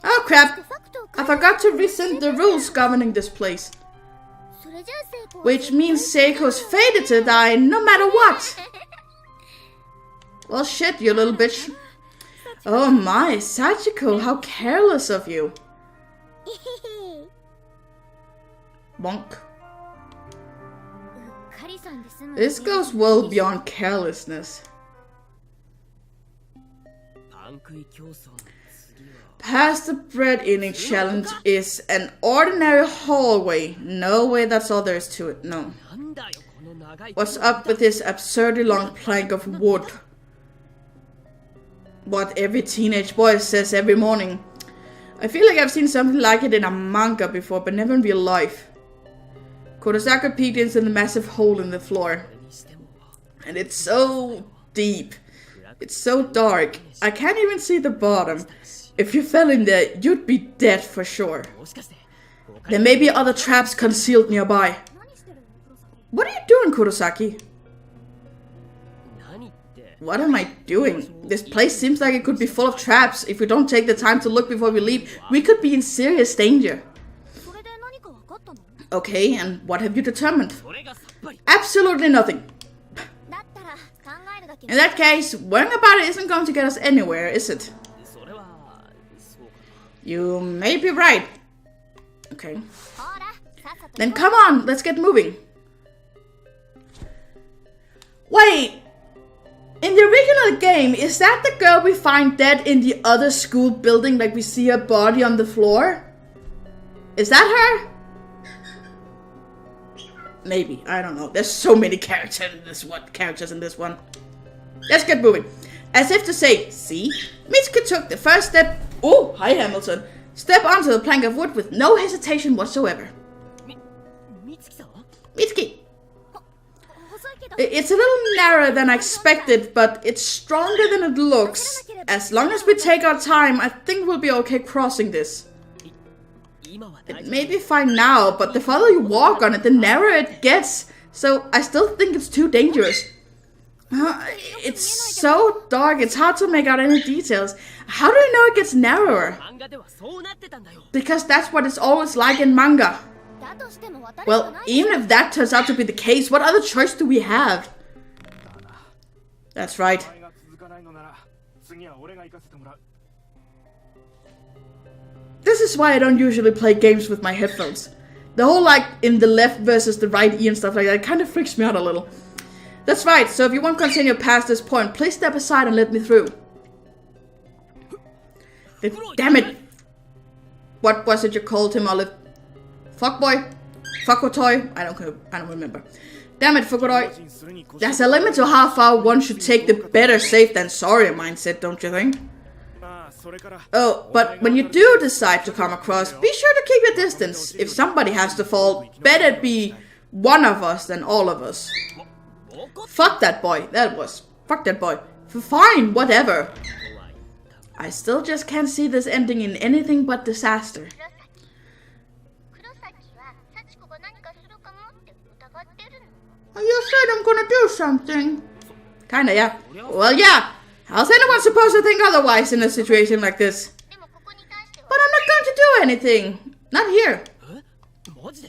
Oh crap! I forgot to rescind the rules governing this place. Which means Seiko's fated to die no matter what. Well shit, you little bitch. Oh my, Sachiko, how careless of you. Bonk. This goes well beyond carelessness. Past the bread eating challenge is an ordinary hallway. No way, that's all there is to it. No. What's up with this absurdly long plank of wood? What every teenage boy says every morning. I feel like I've seen something like it in a manga before, but never in real life. Kurosaka peeked into the massive hole in the floor. And it's so deep. It's so dark. I can't even see the bottom. If you fell in there, you'd be dead for sure. There may be other traps concealed nearby. What are you doing, Kurosaki? What am I doing? This place seems like it could be full of traps. If we don't take the time to look before we leave, we could be in serious danger. Okay, and what have you determined? Absolutely nothing. In that case, worrying about it isn't going to get us anywhere, is it? You may be right. Okay. Then come on, let's get moving. Wait! In the original game, is that the girl we find dead in the other school building? Like we see her body on the floor? Is that her? Maybe, I don't know. There's so many characters in this one. Let's get moving. As if to say, see? Mitsuki took the first step. Oh, hi Hamilton. Step onto the plank of wood with no hesitation whatsoever. Mitsuki. It's a little narrower than I expected, but it's stronger than it looks. As long as we take our time, I think we'll be okay crossing this. It may be fine now, but the further you walk on it, the narrower it gets. So I still think it's too dangerous. It's so dark, it's hard to make out any details. How do you know it gets narrower? Because that's what it's always like in manga. Well, even if that turns out to be the case, what other choice do we have? That's right. This is why I don't usually play games with my headphones. The whole like in the left versus the right ear and stuff like that kind of freaks me out a little. That's right, so if you won't continue past this point, please step aside and let me through. Damn it! What was it you called him, Olive? Fuckboy? Fuckotoy? I don't remember. Damn it, Fuckotoy. There's a limit to how far one should take the better safe than sorry mindset, don't you think? Oh, but when you do decide to come across, be sure to keep your distance. If somebody has to fall, better it be one of us than all of us. Fuck that boy. Fuck that boy. Fine, whatever. I still just can't see this ending in anything but disaster. You said I'm gonna do something. Kinda, yeah. Well, yeah. How's anyone supposed to think otherwise in a situation like this? But I'm not going to do anything. Not here.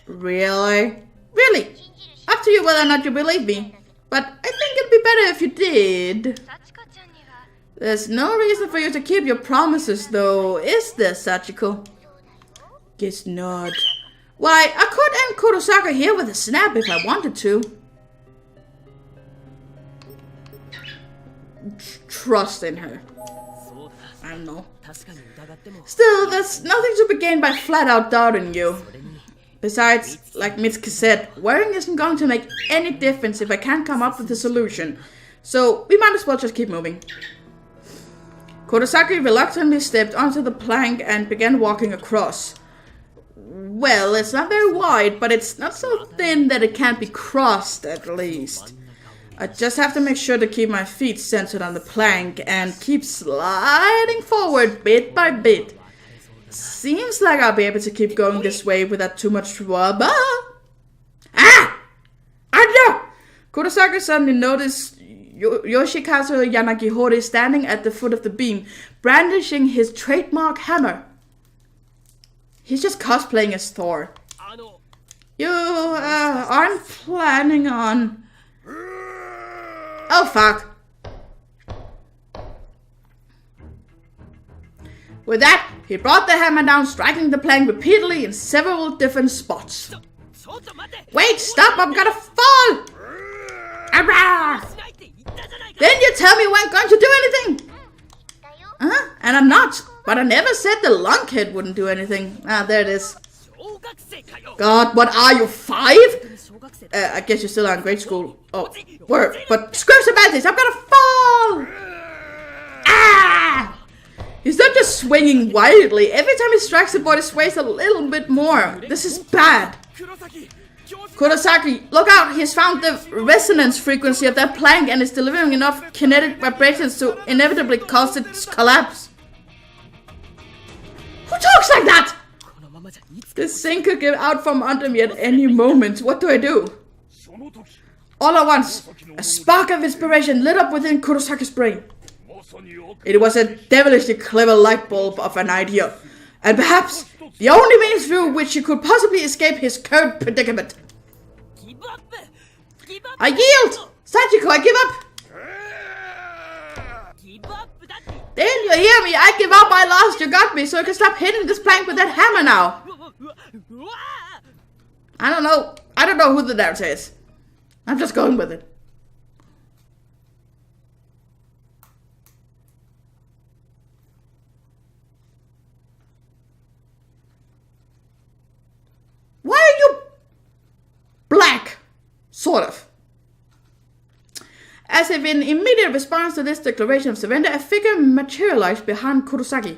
Really? Really? Up to you whether or not you believe me. But I think it'd be better if you did. There's no reason for you to keep your promises, though, is there, Sachiko? Guess not. Why, I could end Kurosaka here with a snap if I wanted to. Trust in her. I don't know. Still, there's nothing to be gained by flat out doubting you. Besides, like Mitsuki said, worrying isn't going to make any difference if I can't come up with a solution. So, we might as well just keep moving. Kurosaki reluctantly stepped onto the plank and began walking across. Well, it's not very wide, but it's not so thin that it can't be crossed, at least. I just have to make sure to keep my feet centered on the plank and keep sliding forward bit by bit. Seems like I'll be able to keep going this way without too much trouble. Ah! Ayla! Kurosaki suddenly noticed Yoshikazu Yanagihori standing at the foot of the beam, brandishing his trademark hammer. He's just cosplaying as Thor. You aren't planning on... Oh, fuck. With that, he brought the hammer down, striking the plank repeatedly in several different spots. Wait, stop, I'm gonna fall! Then you tell me you weren't going to do anything! And I'm not, but I never said the lunkhead wouldn't do anything. Ah, there it is. God, what are you, 5? I guess you still are in grade school. Oh, word. But screw semantics, I'm gonna fall! Ah! He's not just swinging wildly. Every time he strikes the board, he sways a little bit more. This is bad. Kurosaki, look out! He's found the resonance frequency of that plank and is delivering enough kinetic vibrations to inevitably cause its collapse. Who talks like that? This thing could give out from under me at any moment. What do I do? All at once, a spark of inspiration lit up within Kurosaki's brain. It was a devilishly clever light bulb of an idea, and perhaps the only means through which he could possibly escape his current predicament. I yield! Sachiko, I give up! Didn't you hear me? I give up, I lost, you got me, so you can stop hitting this plank with that hammer now. I don't know who the narrator is. I'm just going with it. Sort of. As if in immediate response to this declaration of surrender, a figure materialized behind Kurosaki.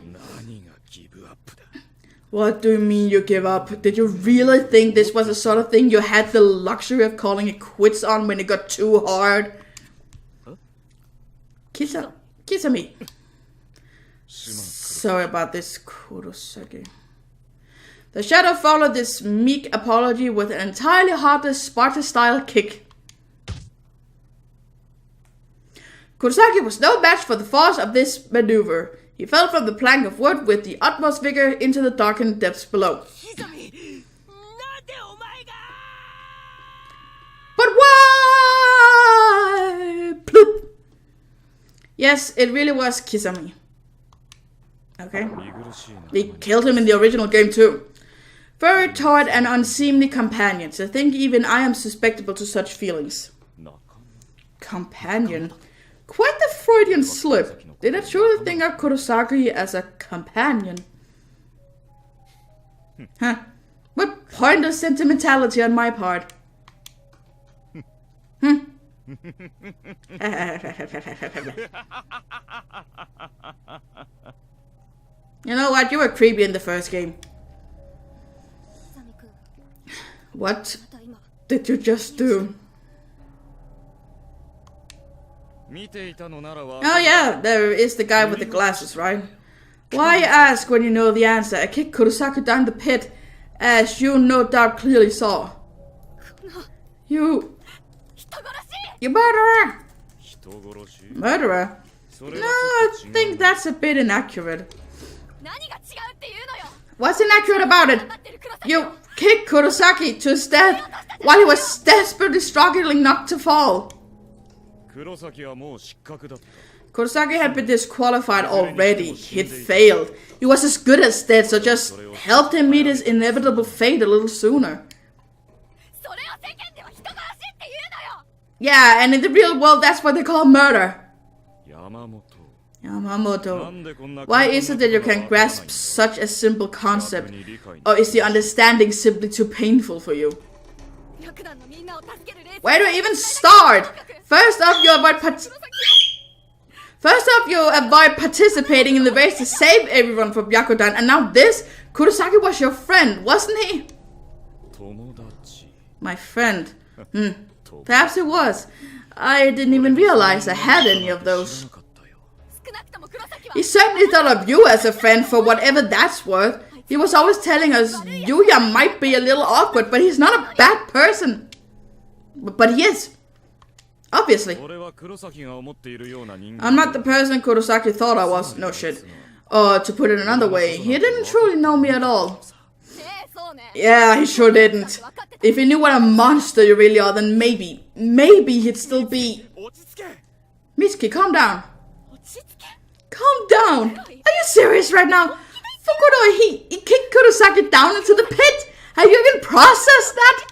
What do you mean you give up? Did you really think this was the sort of thing you had the luxury of calling it quits on when it got too hard? Kisame. Sorry about this, Kurosaki. The shadow followed this meek apology with an entirely heartless Sparta-style kick. Kurosaki was no match for the force of this maneuver. He fell from the plank of wood with the utmost vigor into the darkened depths below. But why? Ploop. Yes, it really was Kisame. Okay. They killed him in the original game too. Very toward an unseemly companion. To think even I am susceptible to such feelings. Companion? Quite the Freudian slip. Did I truly think of Kurosaki as a companion? Huh. What pointless sentimentality on my part. You know what? You were creepy in the first game. What did you just do? Oh yeah, there is the guy with the glasses, right? Why ask when you know the answer? I kicked Kurosaki down the pit, as you no doubt clearly saw. You murderer! Murderer? No, I think that's a bit inaccurate. What's inaccurate about it? You kicked Kurosaki to his death while he was desperately struggling not to fall. Kurosaki had been disqualified already. He'd failed. He was as good as dead, so just helped him meet his inevitable fate a little sooner. Yeah, and in the real world, that's what they call murder. Yamamoto. Why is it that you can grasp such a simple concept? Or is the understanding simply too painful for you? Where do I even start? First off, you avoid participating in the race to save everyone from Byakudan, and now this? Kurosaki was your friend, wasn't he? My friend. Perhaps it was. I didn't even realize I had any of those. He certainly thought of you as a friend for whatever that's worth. He was always telling us Yuya might be a little awkward, but he's not a bad person. But he is. Obviously. I'm not the person Kurosaki thought I was. No shit. Or to put it another way, he didn't truly know me at all. Yeah, he sure didn't. If he knew what a monster you really are, then maybe he'd still be... Mitsuki, calm down. Calm down. Are you serious right now? Fukudoi, he kicked Kurosaki down into the pit. Have you even processed that?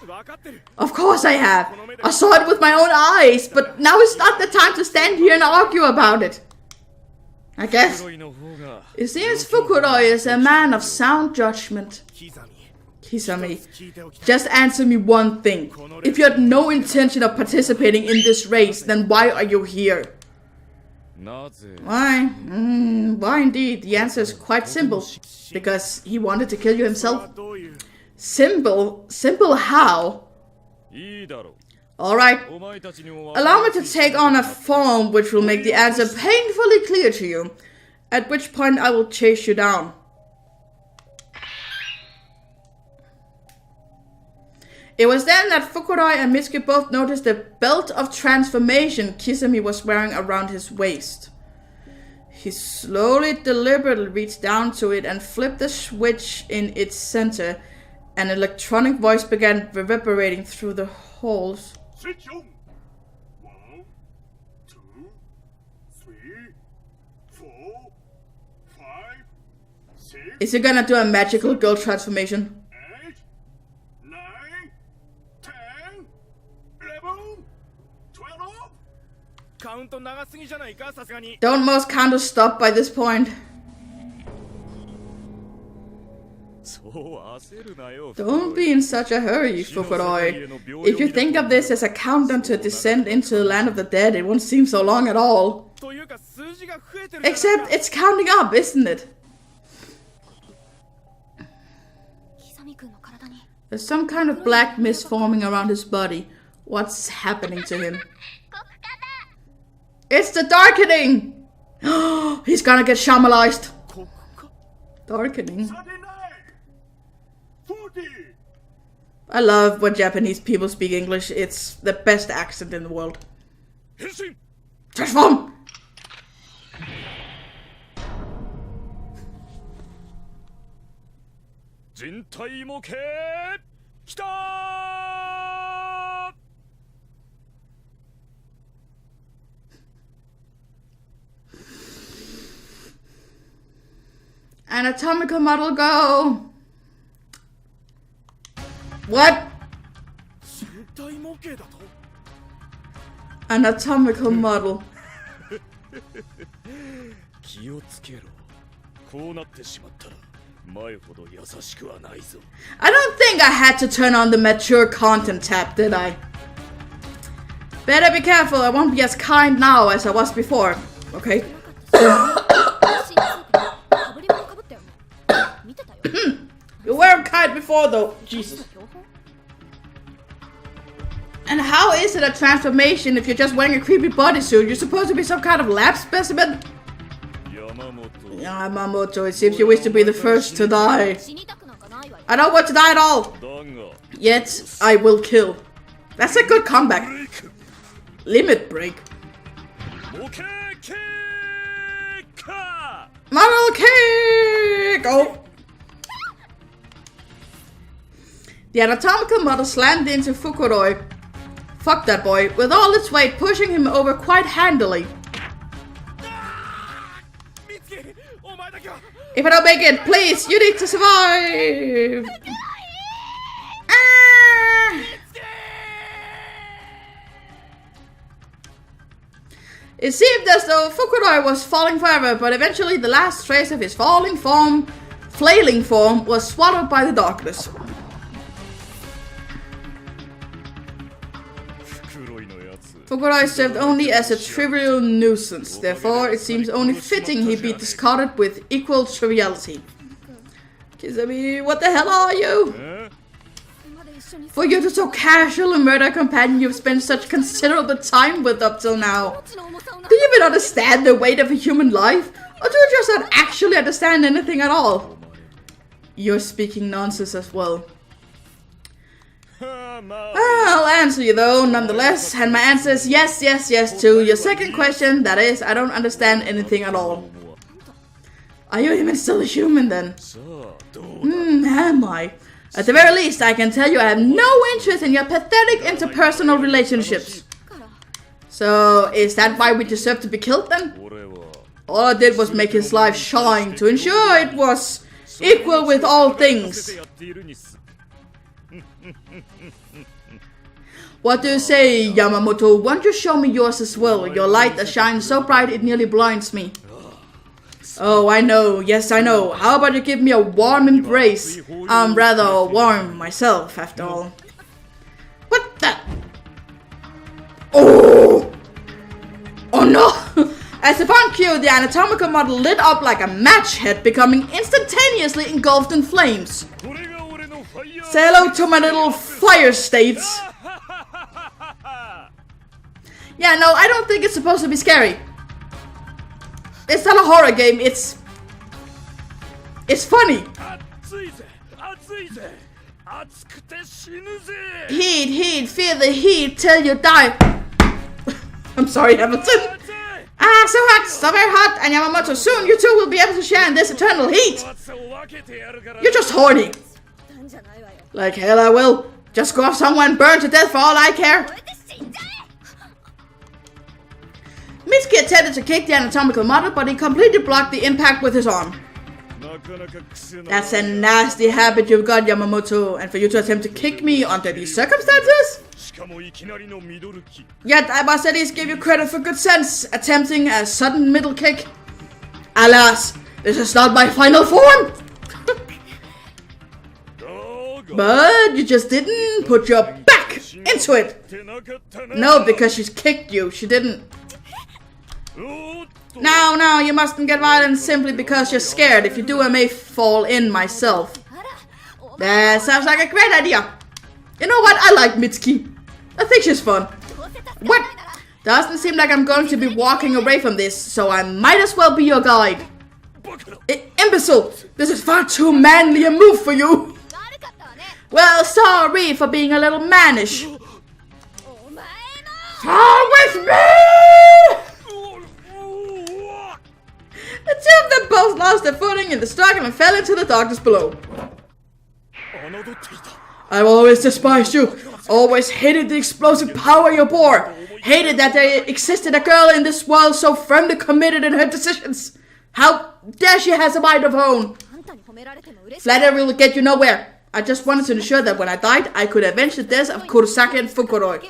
Of course I have. I saw it with my own eyes, but now is not the time to stand here and argue about it. I guess. It seems Fukudoi is a man of sound judgment. Kisame, just answer me one thing. If you had no intention of participating in this race, then why are you here? Why? Why indeed? The answer is quite simple. Because he wanted to kill you himself. Simple? Simple how? Alright. Allow me to take on a form which will make the answer painfully clear to you. At which point I will chase you down. It was then that Fukudoi and Mitsuki both noticed the belt of transformation Kisame was wearing around his waist. He slowly, deliberately reached down to it and flipped the switch in its center. An electronic voice began reverberating through the holes. Switch on. 1, 2, 3, 4, 5, 6. Is he gonna do a magical girl transformation? 8, 9, 10, 11, 12. Don't most counters stop by this point? Don't be in such a hurry, Fukuroi. If you think of this as a countdown to descent into the land of the dead, it won't seem so long at all. Except it's counting up, isn't it? There's some kind of black mist forming around his body. What's happening to him? It's the darkening! He's gonna get shamanized. Darkening. I love when Japanese people speak English. It's the best accent in the world. Transform! Anatomical model, go! What? Anatomical model. I don't think I had to turn on the mature content tab, did I? Better be careful, I won't be as kind now as I was before. Okay. You weren't kind before though, Jesus. And how is it a transformation if you're just wearing a creepy bodysuit? You're supposed to be some kind of lab specimen? Yamamoto, it seems you wish to be the first to die. I don't want to die at all. Yet, I will kill. That's a good comeback. Limit break. Model kick! Oh. The anatomical model slammed into Fukuroi. Fuck that boy, with all its weight pushing him over quite handily. If I don't make it, please, you need to survive! It seemed as though Fukuroi was falling forever, but eventually the last trace of his flailing form was swallowed by the darkness. Fukuroi served only as a trivial nuisance, therefore it seems only fitting he be discarded with equal triviality. Kizami, what the hell are you? For you to so casual a murder companion you've spent such considerable time with up till now. Do you even understand the weight of a human life? Or do you just not actually understand anything at all? You're speaking nonsense as well. I'll answer you though, nonetheless, and my answer is yes, yes, yes to your second question, that is, I don't understand anything at all. Are you even still a human then? Am I? At the very least, I can tell you I have no interest in your pathetic interpersonal relationships. So, is that why we deserve to be killed then? All I did was make his life shine to ensure it was equal with all things. What do you say, Yamamoto? Won't you show me yours as well? Your light that shines so bright it nearly blinds me. Oh, I know. Yes, I know. How about you give me a warm embrace? I'm rather warm myself, after all. What the? Oh! Oh no! As if on cue, the anatomical model lit up like a match head, becoming instantaneously engulfed in flames. Say hello to my little fire states. Yeah, no, I don't think it's supposed to be scary. It's not a horror game, it's funny. Heat, feel the heat till you die. I'm sorry, Hamilton. Ah, so hot, so very hot, and Yamamoto, soon you two will be able to share in this eternal heat. You're just horny. Like hell I will. Just go off somewhere and burn to death for all I care. Mitsuki attempted to kick the anatomical model, but he completely blocked the impact with his arm. That's a nasty habit you've got, Yamamoto, and for you to attempt to kick me under these circumstances? Yet I must at least give you credit for good sense, attempting a sudden middle kick. Alas, this is not my final form! But you just didn't put your back into it. No, because she's kicked you. She didn't. No, you mustn't get violent simply because you're scared. If you do, I may fall in myself. That sounds like a great idea. You know what? I like Mitsuki. I think she's fun. What? Doesn't seem like I'm going to be walking away from this, so I might as well be your guide. Imbecile! This is far too manly a move for you. Well, sorry for being a little mannish. Fall with me! The two of them both lost their footing in the struggle and fell into the darkness below. I've always despised you. Always hated the explosive power you bore. Hated that there existed a girl in this world so firmly committed in her decisions. How dare she has a mind of her own. Flattery will get you nowhere. I just wanted to ensure that when I died, I could avenge the deaths of Kurosaki and Fukuroi.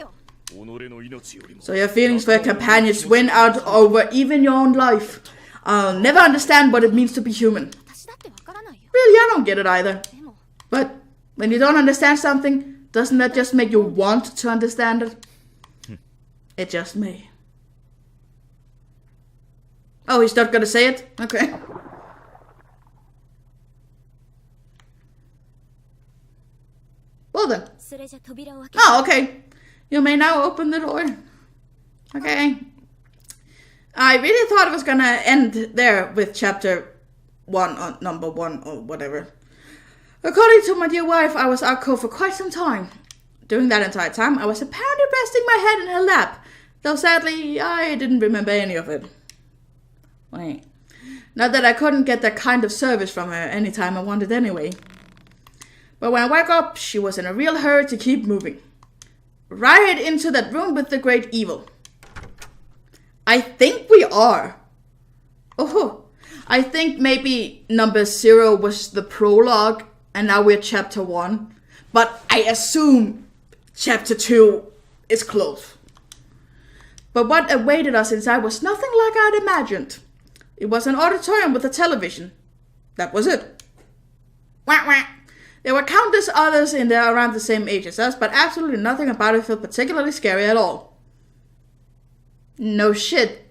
So your feelings for your companions win out over even your own life. I'll never understand what it means to be human. Really, I don't get it either. But when you don't understand something, doesn't that just make you want to understand it? It just may. Oh, he's not gonna say it? Okay. Well then. Oh, okay. You may now open the door. Okay. I really thought it was gonna end there with chapter 1 or number 1 or whatever. According to my dear wife, I was out cold for quite some time. During that entire time, I was apparently resting my head in her lap, though sadly, I didn't remember any of it. Wait. Not that I couldn't get that kind of service from her anytime I wanted anyway. But when I woke up, she was in a real hurry to keep moving. Right into that room with the great evil. I think we are. Oh, I think maybe number 0 was the prologue, and now we're chapter 1. But I assume chapter 2 is close. But what awaited us inside was nothing like I'd imagined. It was an auditorium with a television. That was it. Wah, wah. There were countless others in there around the same age as us, but absolutely nothing about it felt particularly scary at all. No shit.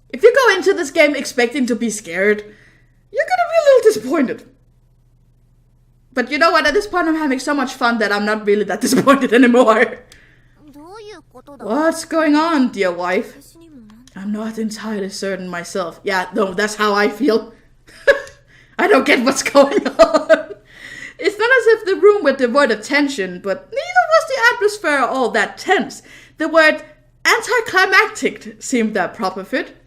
If you go into this game expecting to be scared, you're gonna be a little disappointed. But you know what? At this point I'm having so much fun that I'm not really that disappointed anymore. What's going on, dear wife? I'm not entirely certain myself. Yeah, no, that's how I feel. I don't get what's going on. It's not as if the room were devoid of tension, but neither was the atmosphere all that tense. The word anticlimactic seemed that proper fit.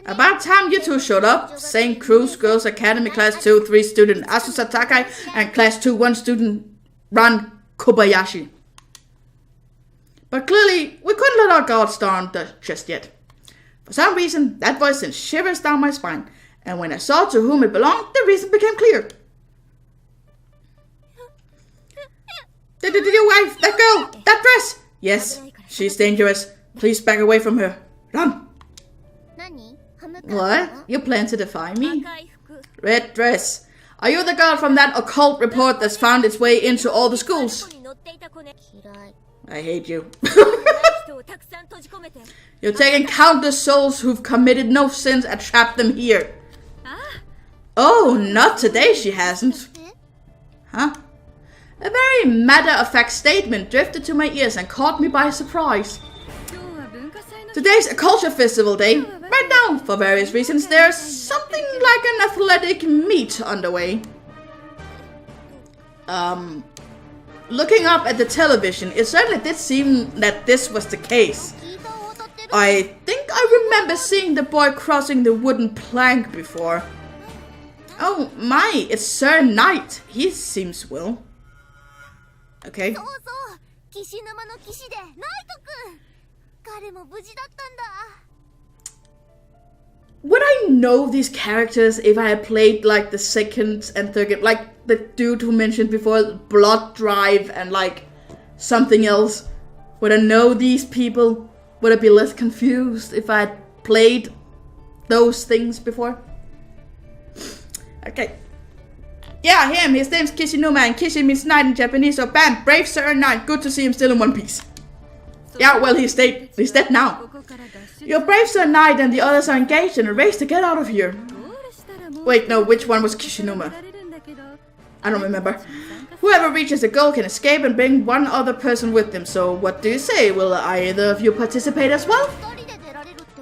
About time you two showed up. St. Cruz Girls Academy Class 2-3 student Asusa Takai and Class 2-1 student Ran Kobayashi. But clearly, we couldn't let our guards down just yet. For some reason, that voice sent shivers down my spine, and when I saw to whom it belonged, the reason became clear. Your wife, that girl, that dress! Yes, she's dangerous. Please back away from her. Run! What? You plan to defy me? Red dress. Are you the girl from that occult report that's found its way into all the schools? I hate you. You're taking countless souls who've committed no sins and trapped them here. Oh, not today she hasn't. Huh? A very matter-of-fact statement drifted to my ears and caught me by surprise. Today's a culture festival day. Right now, for various reasons, there's something like an athletic meet underway. Looking up at the television, it certainly did seem that this was the case. I think I remember seeing the boy crossing the wooden plank before. Oh my, it's Sir Knight. He seems well. Okay. Would I know these characters if I had played like the second and third, like the dude who mentioned before, Blood Drive and like something else? Would I know these people? Would I be less confused if I had played those things before? Okay. Yeah, him. His name's Kishinuma, and Kishi means knight in Japanese, so bam, brave sir and knight. Good to see him still in one piece. Yeah, well, he's dead now. You're brave sir knight and the others are engaged in a race to get out of here. Wait, no, which one was Kishinuma? I don't remember. Whoever reaches the goal can escape and bring one other person with them, so what do you say? Will either of you participate as well?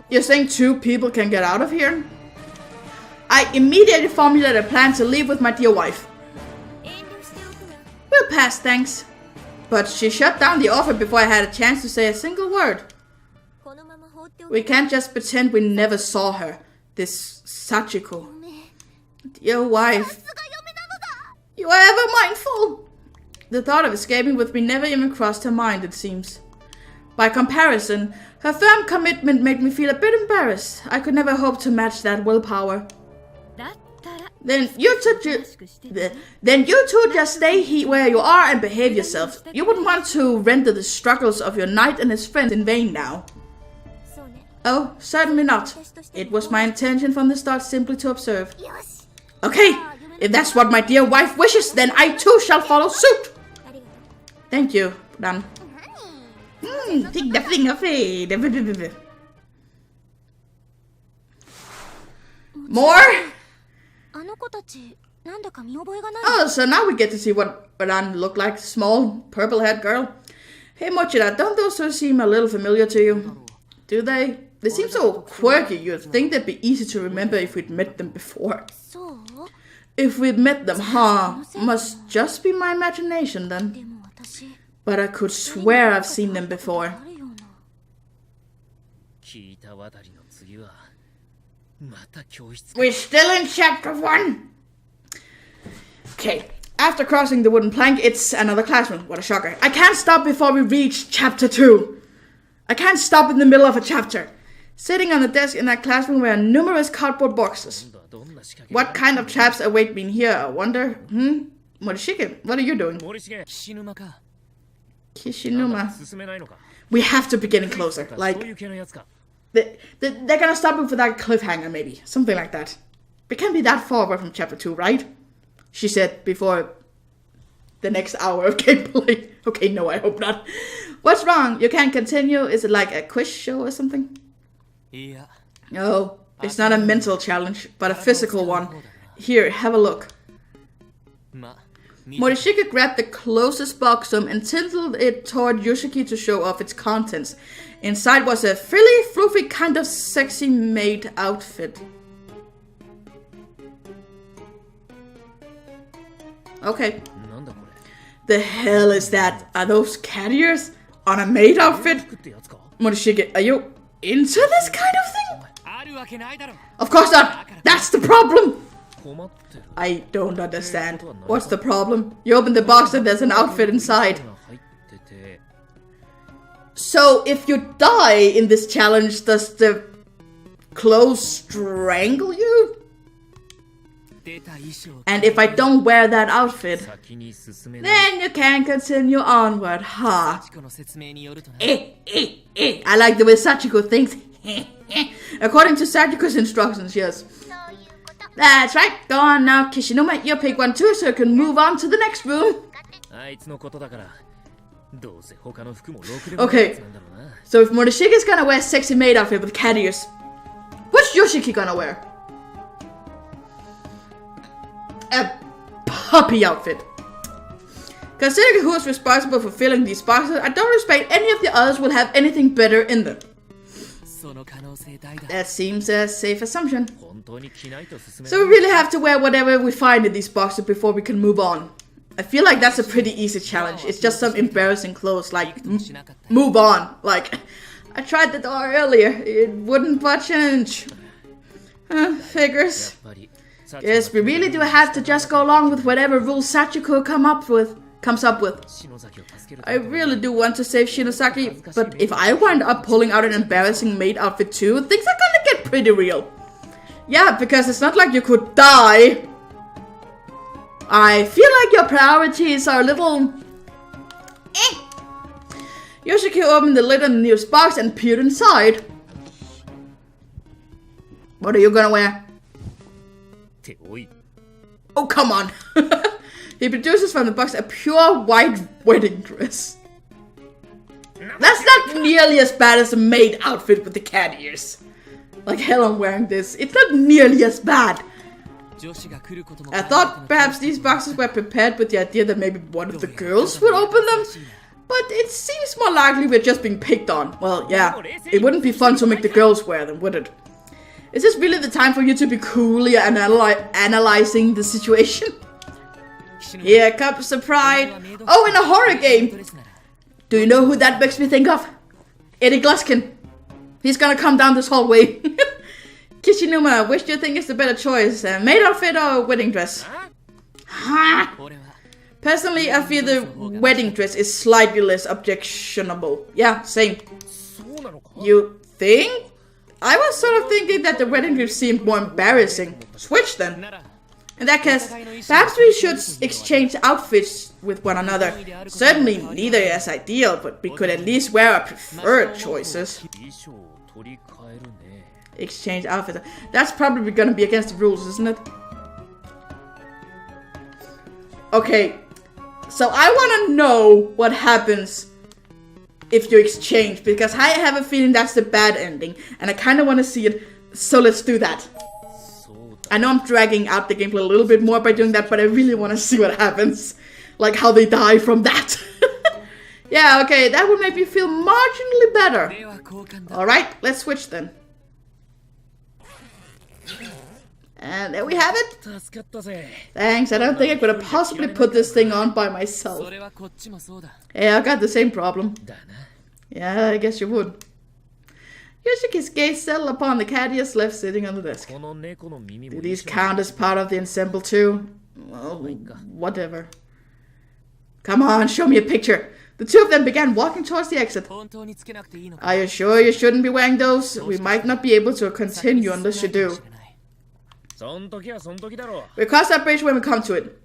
You're saying 2 people can get out of here? I immediately formulated a plan to leave with my dear wife. We'll pass, thanks. But she shut down the offer before I had a chance to say a single word. We can't just pretend we never saw her. This Sachiko. Dear wife. You are ever mindful. The thought of escaping with me never even crossed her mind, it seems. By comparison, her firm commitment made me feel a bit embarrassed. I could never hope to match that willpower. Then you two just stay where you are and behave yourself. You wouldn't want to render the struggles of your knight and his friends in vain now. Oh, certainly not. It was my intention from the start simply to observe. Okay, if that's what my dear wife wishes, then I too shall follow suit. Thank you, Dan. More? Oh, so now we get to see what Ran looked like. Small, purple-haired girl. Hey, Mochida, don't those two seem a little familiar to you? Do they? They seem so quirky. You'd think they'd be easy to remember if we'd met them before. If we'd met them, huh? Must just be my imagination then. But I could swear I've seen them before. We're still in chapter 1. Okay, after crossing the wooden plank, it's another classroom. What a shocker. I can't stop before we reach chapter 2. I can't stop in the middle of a chapter. Sitting on the desk in that classroom were numerous cardboard boxes. What kind of traps await me here, I wonder? Morishige, what are you doing? Kishinuma. We have to be getting closer. Like, they're gonna stop it for that cliffhanger, maybe. Something like that. We can't be that far away from chapter 2, right? She said before the next hour of gameplay. Okay, no, I hope not. What's wrong? You can't continue? Is it like a quiz show or something? Yeah. No, it's not a mental challenge, but a physical one. Here, have a look. Morishige grabbed the closest box and tilted it toward Yoshiki to show off its contents. Inside was a frilly, floofy, kind of sexy maid outfit. Okay. The hell is that? Are those cat ears on a maid outfit? Morishige, are you into this kind of thing? Of course not! That's the problem! I don't understand. What's the problem? You open the box and there's an outfit inside. So, if you die in this challenge, does the clothes strangle you? And if I don't wear that outfit, then you can continue onward, huh? I like the way Sachiko thinks. According to Sachiko's instructions, yes. That's right. Go on now, Kishinuma. You pick one too, so you can move on to the next room. Okay, so if Morishige's gonna wear a sexy maid outfit with cat ears, what's Yoshiki gonna wear? A puppy outfit. Considering who is responsible for filling these boxes, I don't expect any of the others will have anything better in them. That seems a safe assumption. So we really have to wear whatever we find in these boxes before we can move on. I feel like that's a pretty easy challenge. It's just some embarrassing clothes, like, move on. Like, I tried the door earlier. It wouldn't budge an inch. Figures. Yes, we really do have to just go along with whatever rules Sachiko comes up with. I really do want to save Shinosaki, but if I wind up pulling out an embarrassing maid outfit too, things are gonna get pretty real. Yeah, because it's not like you could die. I feel like your priorities are a little... Yoshiki opened the lid on the nearest box and peered inside. What are you gonna wear? Oh, come on. He produces from the box a pure white wedding dress. That's not nearly as bad as a maid outfit with the cat ears. Like hell, I'm wearing this. It's not nearly as bad. I thought perhaps these boxes were prepared with the idea that maybe one of the girls would open them. But it seems more likely we're just being picked on. Well, yeah, it wouldn't be fun to make the girls wear them, would it? Is this really the time for you to be coolly analyzing the situation? Here comes the pride. Oh, in a horror game. Do you know who that makes me think of? Eddie Gluskin. He's gonna come down this hallway. Kishinuma, which do you think is the better choice? A maid outfit or a wedding dress? Ha! Personally, I feel the wedding dress is slightly less objectionable. Yeah, same. You think? I was sort of thinking that the wedding dress seemed more embarrassing. Switch then. In that case, perhaps we should exchange outfits with one another. Certainly neither is ideal, but we could at least wear our preferred choices. Exchange outfits. That's probably gonna be against the rules, isn't it? Okay, so I wanna know what happens if you exchange, because I have a feeling that's the bad ending, and I kinda wanna see it, so let's do that. I know I'm dragging out the gameplay a little bit more by doing that, but I really wanna see what happens. Like how they die from that. Yeah, okay, that would make me feel marginally better. Alright, let's switch then. And there we have it. Thanks, I don't think I could have possibly put this thing on by myself. Yeah, I got the same problem. Yeah, I guess you would. Yoshiki's gaze settled upon the cat he has left sitting on the desk. Do these count as part of the ensemble too? Well, whatever. Come on, show me a picture. The two of them began walking towards the exit. Are you sure you shouldn't be wearing those? We might not be able to continue unless you do. We'll cross that bridge when we come to it.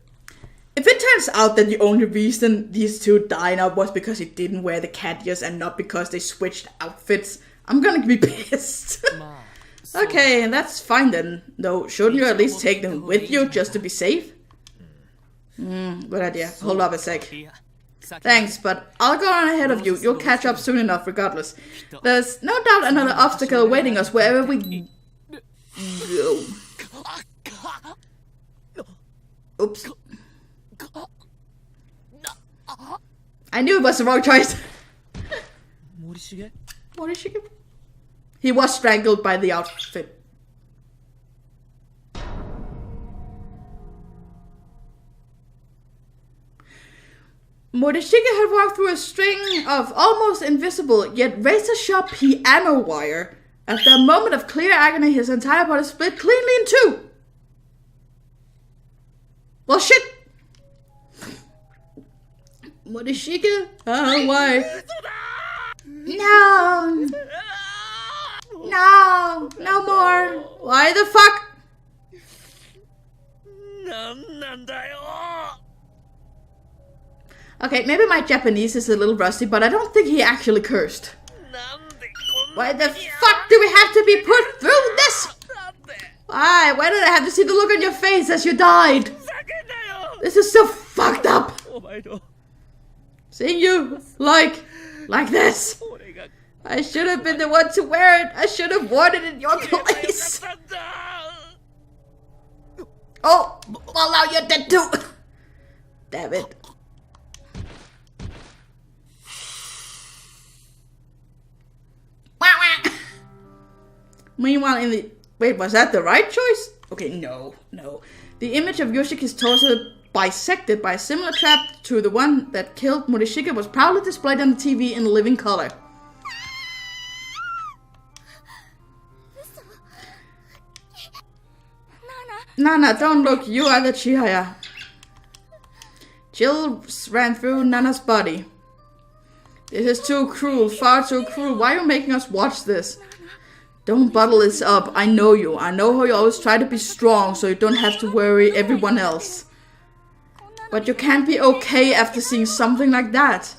If it turns out that the only reason these two died out was because he didn't wear the cat ears and not because they switched outfits, I'm gonna be pissed. Okay, that's fine then. Though, shouldn't you at least take them with you just to be safe? Good idea. Hold up a sec. Thanks, but I'll go on ahead of you. You'll catch up soon enough regardless. There's no doubt another obstacle awaiting us wherever we go. Oops. I knew it was the wrong choice. Morishige? He was strangled by the outfit. Morishige had walked through a string of almost invisible yet razor-sharp piano wire. After a moment of clear agony, his entire body split cleanly in two. Well, shit. Morishige? Oh, why? No. No. No more. Why the fuck? Okay, maybe my Japanese is a little rusty, but I don't think he actually cursed. Why the fuck do we have to be put through this? Why? Why did I have to see the look on your face as you died? This is so fucked up. Seeing you like this. I should have been the one to wear it. I should have worn it in your place. Oh, well now you're dead too. Damn it. Meanwhile, in the... Wait, was that the right choice? Okay, no. The image of Yoshiki's torso bisected by a similar trap to the one that killed Morishige was proudly displayed on the TV in living color. Nana, don't look. You are the Chihaya. Chills ran through Nana's body. This is too cruel, far too cruel. Why are you making us watch this? Don't bottle this up. I know you. I know how you always try to be strong so you don't have to worry everyone else. But you can't be okay after seeing something like that.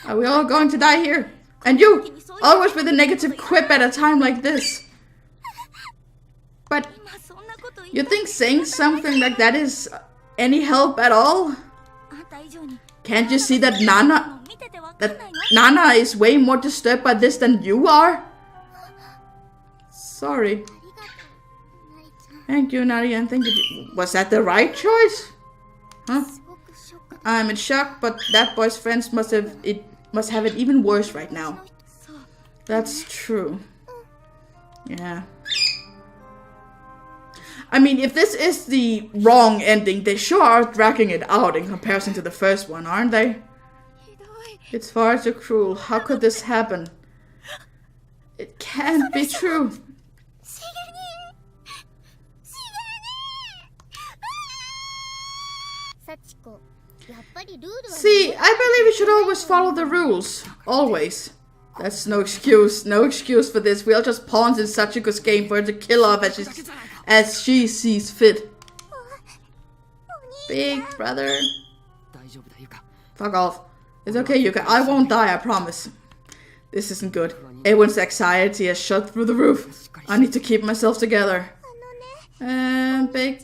Are we all going to die here? And you! Always with a negative quip at a time like this. You think saying something like that is any help at all? Can't you see that Nana is way more disturbed by this than you are? Sorry. Thank you, Nadia, and thank you. Was that the right choice? Huh? I'm in shock, but that boy's friends must have it even worse right now. That's true. Yeah. I mean, if this is the wrong ending, they sure are dragging it out in comparison to the first one, aren't they? It's far too cruel. How could this happen? It can't be true. See, I believe you should always follow the rules. Always. That's no excuse. No excuse for this. We'll just pawns in Sachiko's game for her to kill off as she sees fit. Big brother. Fuck off. It's okay, Yuka. I won't die, I promise. This isn't good. Everyone's anxiety has shot through the roof. I need to keep myself together. Big...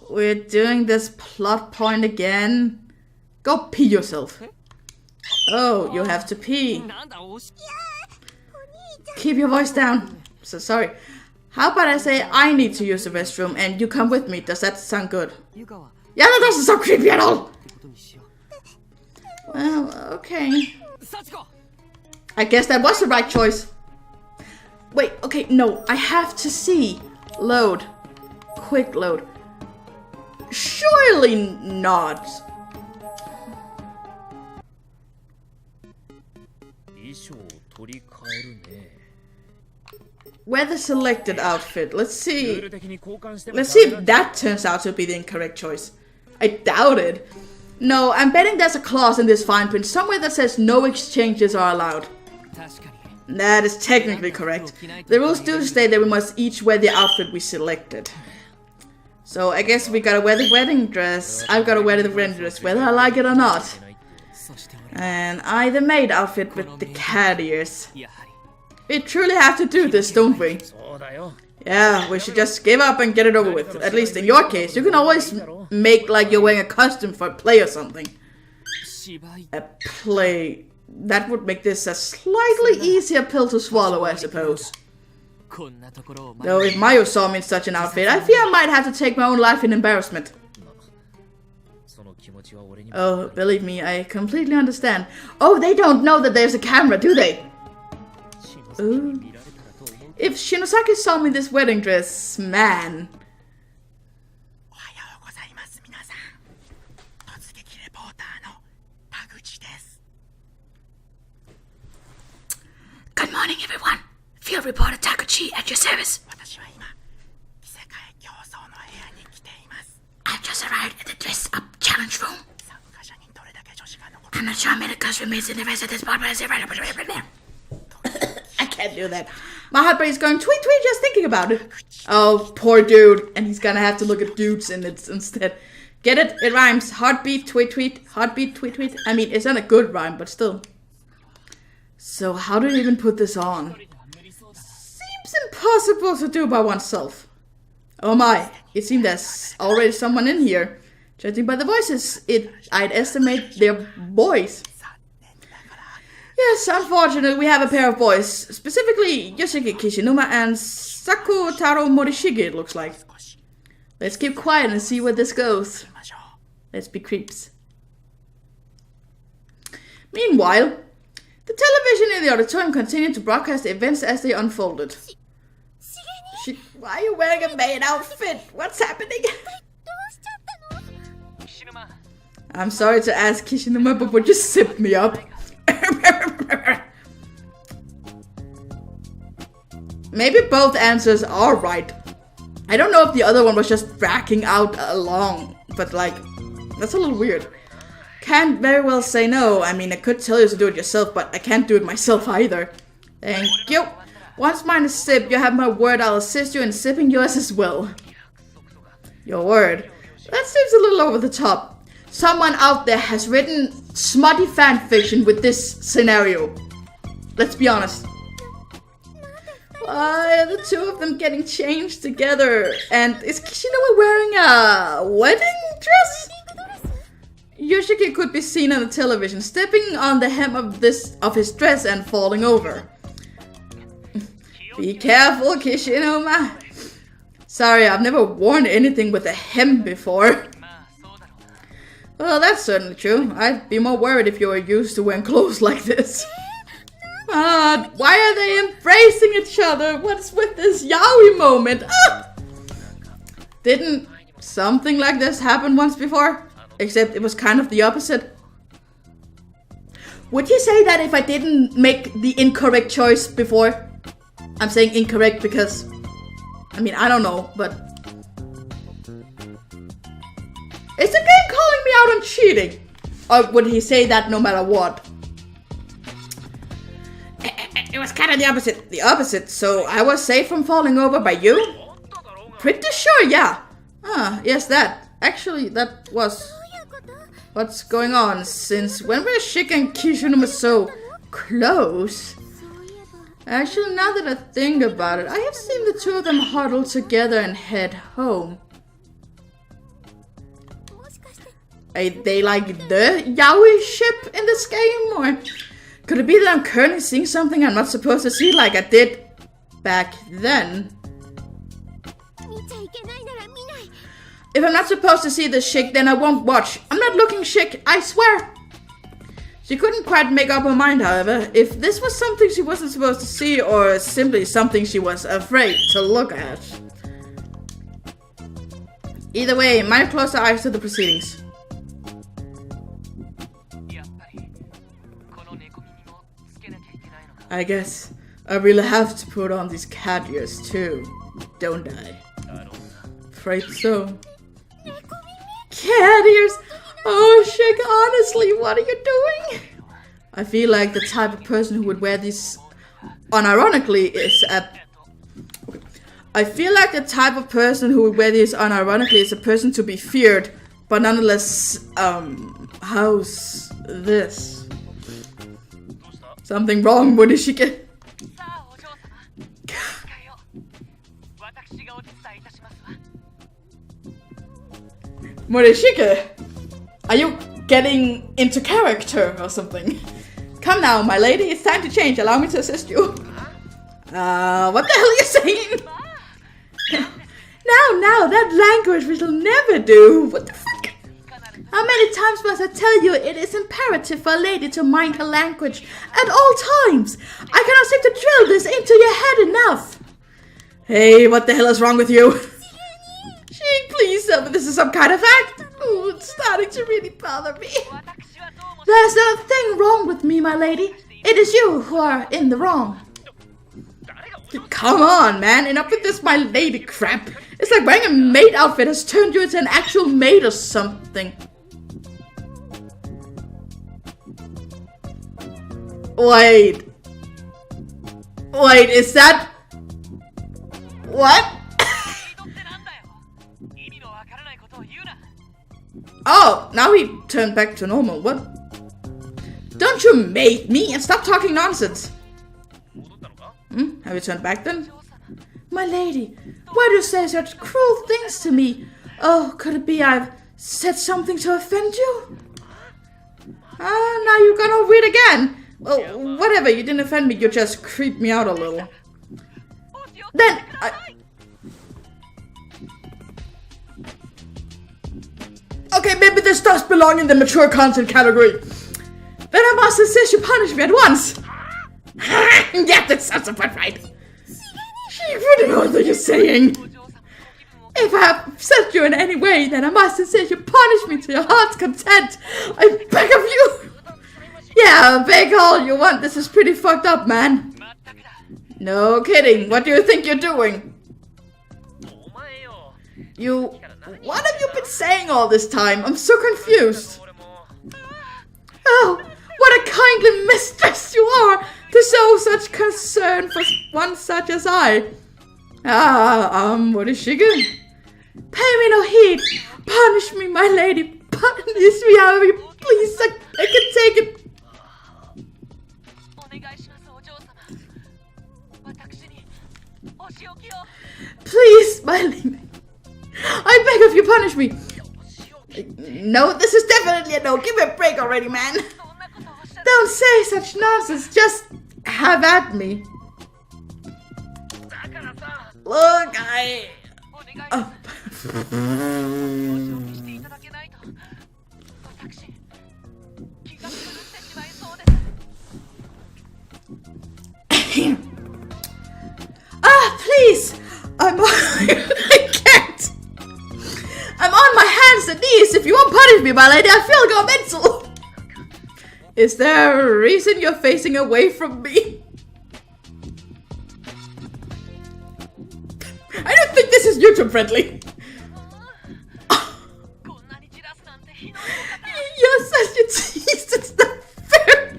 We're doing this plot point again. Go pee yourself. Oh, you have to pee. Keep your voice down. So sorry. How about I say I need to use the restroom and you come with me? Does that sound good? Yeah, that doesn't sound creepy at all. Well, okay. I guess that was the right choice. Wait, okay, no. I have to see. Load. Quick load. Surely not. Wear the selected outfit. Let's see. Let's see if that turns out to be the incorrect choice. I doubt it. No, I'm betting there's a clause in this fine print somewhere that says no exchanges are allowed. That is technically correct. The rules do state that we must each wear the outfit we selected. So I guess we gotta wear the wedding dress. I've gotta wear the wedding dress whether I like it or not. And I the maid outfit with the cat ears. We truly have to do this, don't we? Yeah, we should just give up and get it over with. At least in your case, you can always make like you're wearing a costume for a play or something. A play. That would make this a slightly easier pill to swallow, I suppose. Though if Mayo saw me in such an outfit, I fear I might have to take my own life in embarrassment. Oh, believe me, I completely understand. Oh, they don't know that there's a camera, do they? Ooh. If Shinosaki saw me in this wedding dress, man. Good morning, everyone. Field reporter Takuchi at your service. I've just arrived at the dress-up challenge room. I'm not sure how many customers remains in the rest of this part, but I say right there. I can't do that. My heart is going tweet tweet just thinking about it. Oh, poor dude. And he's gonna have to look at dudes in it instead. Get it? It rhymes. Heartbeat, tweet tweet. Heartbeat, tweet tweet. I mean, it's not a good rhyme, but still. So how do you even put this on? Seems impossible to do by oneself. Oh my, it seems there's already someone in here. Judging by the voices, I'd estimate they're boys. Yes, unfortunately, we have a pair of boys. Specifically, Yoshiki Kishinuma and Saku Taro Morishige, it looks like. Let's keep quiet and see where this goes. Let's be creeps. Meanwhile, the television in the auditorium continued to broadcast the events as they unfolded. Why are you wearing a maid outfit? What's happening? I'm sorry to ask, Kishinuma, but would you sip me up? Maybe both answers are right. I don't know if the other one was just backing out along, but like, that's a little weird. Can't very well say no. I mean, I could tell you to do it yourself, but I can't do it myself either. Thank you. Once mine is sipped, you have my word I'll assist you in sipping yours as well. Your word. That seems a little over the top. Someone out there has written smutty fanfiction with this scenario. Let's be honest. Why are the two of them getting changed together? And is Kishinobu wearing a wedding dress? Yoshiki could be seen on the television, stepping on the hem of his dress and falling over. Be careful, Kishinobu. Sorry, I've never worn anything with a hem before. Well, that's certainly true. I'd be more worried if you were used to wearing clothes like this. Why are they embracing each other? What's with this yaoi moment? Didn't something like this happen once before? Except it was kind of the opposite. Would you say that if I didn't make the incorrect choice before? I'm saying incorrect because, I mean, I don't know, but... Is the game calling me out on cheating? Or would he say that no matter what? It was kind of the opposite. The opposite, so I was safe from falling over by you? Pretty sure, yeah. Yes, that. Actually, that was... What's going on? Since when were Shik and Kishinobu so close? Actually, now that I think about it, I have seen the two of them huddle together and head home. Are they like the yaoi ship in this game? Or could it be that I'm currently seeing something I'm not supposed to see like I did back then? If I'm not supposed to see this Shik, then I won't watch. I'm not looking Shik, I swear. She couldn't quite make up her mind, however, if this was something she wasn't supposed to see or simply something she was afraid to look at. Either way, mind close her eyes to the proceedings. I guess I really have to put on these cat ears too, don't I? Afraid so. Cat ears? Oh, Shik, honestly, what are you doing? I feel like the type of person who would wear these unironically is a... I feel like the type of person who would wear these unironically is a person to be feared, but nonetheless, how's this? Something wrong, Morishige? Morishige? Are you getting into character or something? Come now, my lady, it's time to change. Allow me to assist you. What the hell are you saying? Now, that language we shall never do. What the fuck? How many times must I tell you it is imperative for a lady to mind her language at all times? I cannot seem to drill this into your head enough. Hey, what the hell is wrong with you? Shik, please tell me this is some kind of act. Ooh, it's starting to really bother me. There's nothing wrong with me, my lady. It is you who are in the wrong. Come on, man. Enough with this my lady crap. It's like wearing a maid outfit has turned you into an actual maid or something. Wait, is that... What? Oh, now he turned back to normal. What? Don't you make me and stop talking nonsense. Have you turned back then? My lady, why do you say such cruel things to me? Oh, could it be I've said something to offend you? Now you're gonna read again. Well, whatever, you didn't offend me, you just creeped me out a little. Then, Okay, maybe this does belong in the mature content category. Then I must insist you punish me at once. Yeah, that sounds about right. You really know what you're saying. If I have upset you in any way, then I must insist you punish me to your heart's content. I beg of you. Yeah, beg all you want. This is pretty fucked up, man. No kidding. What do you think you're doing? What have you been saying all this time? I'm so confused. Oh, what a kindly mistress you are to show such concern for one such as I. What is she doing? Pay me no heed. Punish me, my lady. Punish me, however you please. I can take it. please, Miley. I beg of you, punish me. No, this is definitely a no. Give me a break already, man. Don't say such nonsense. Just have at me. Look, Oh. Please. I can't. I'm on my hands and knees. If you won't punish me, my lady, I feel go mental. Is there a reason you're facing away from me? I don't think this is YouTube friendly. You're such a tease, it's not fair.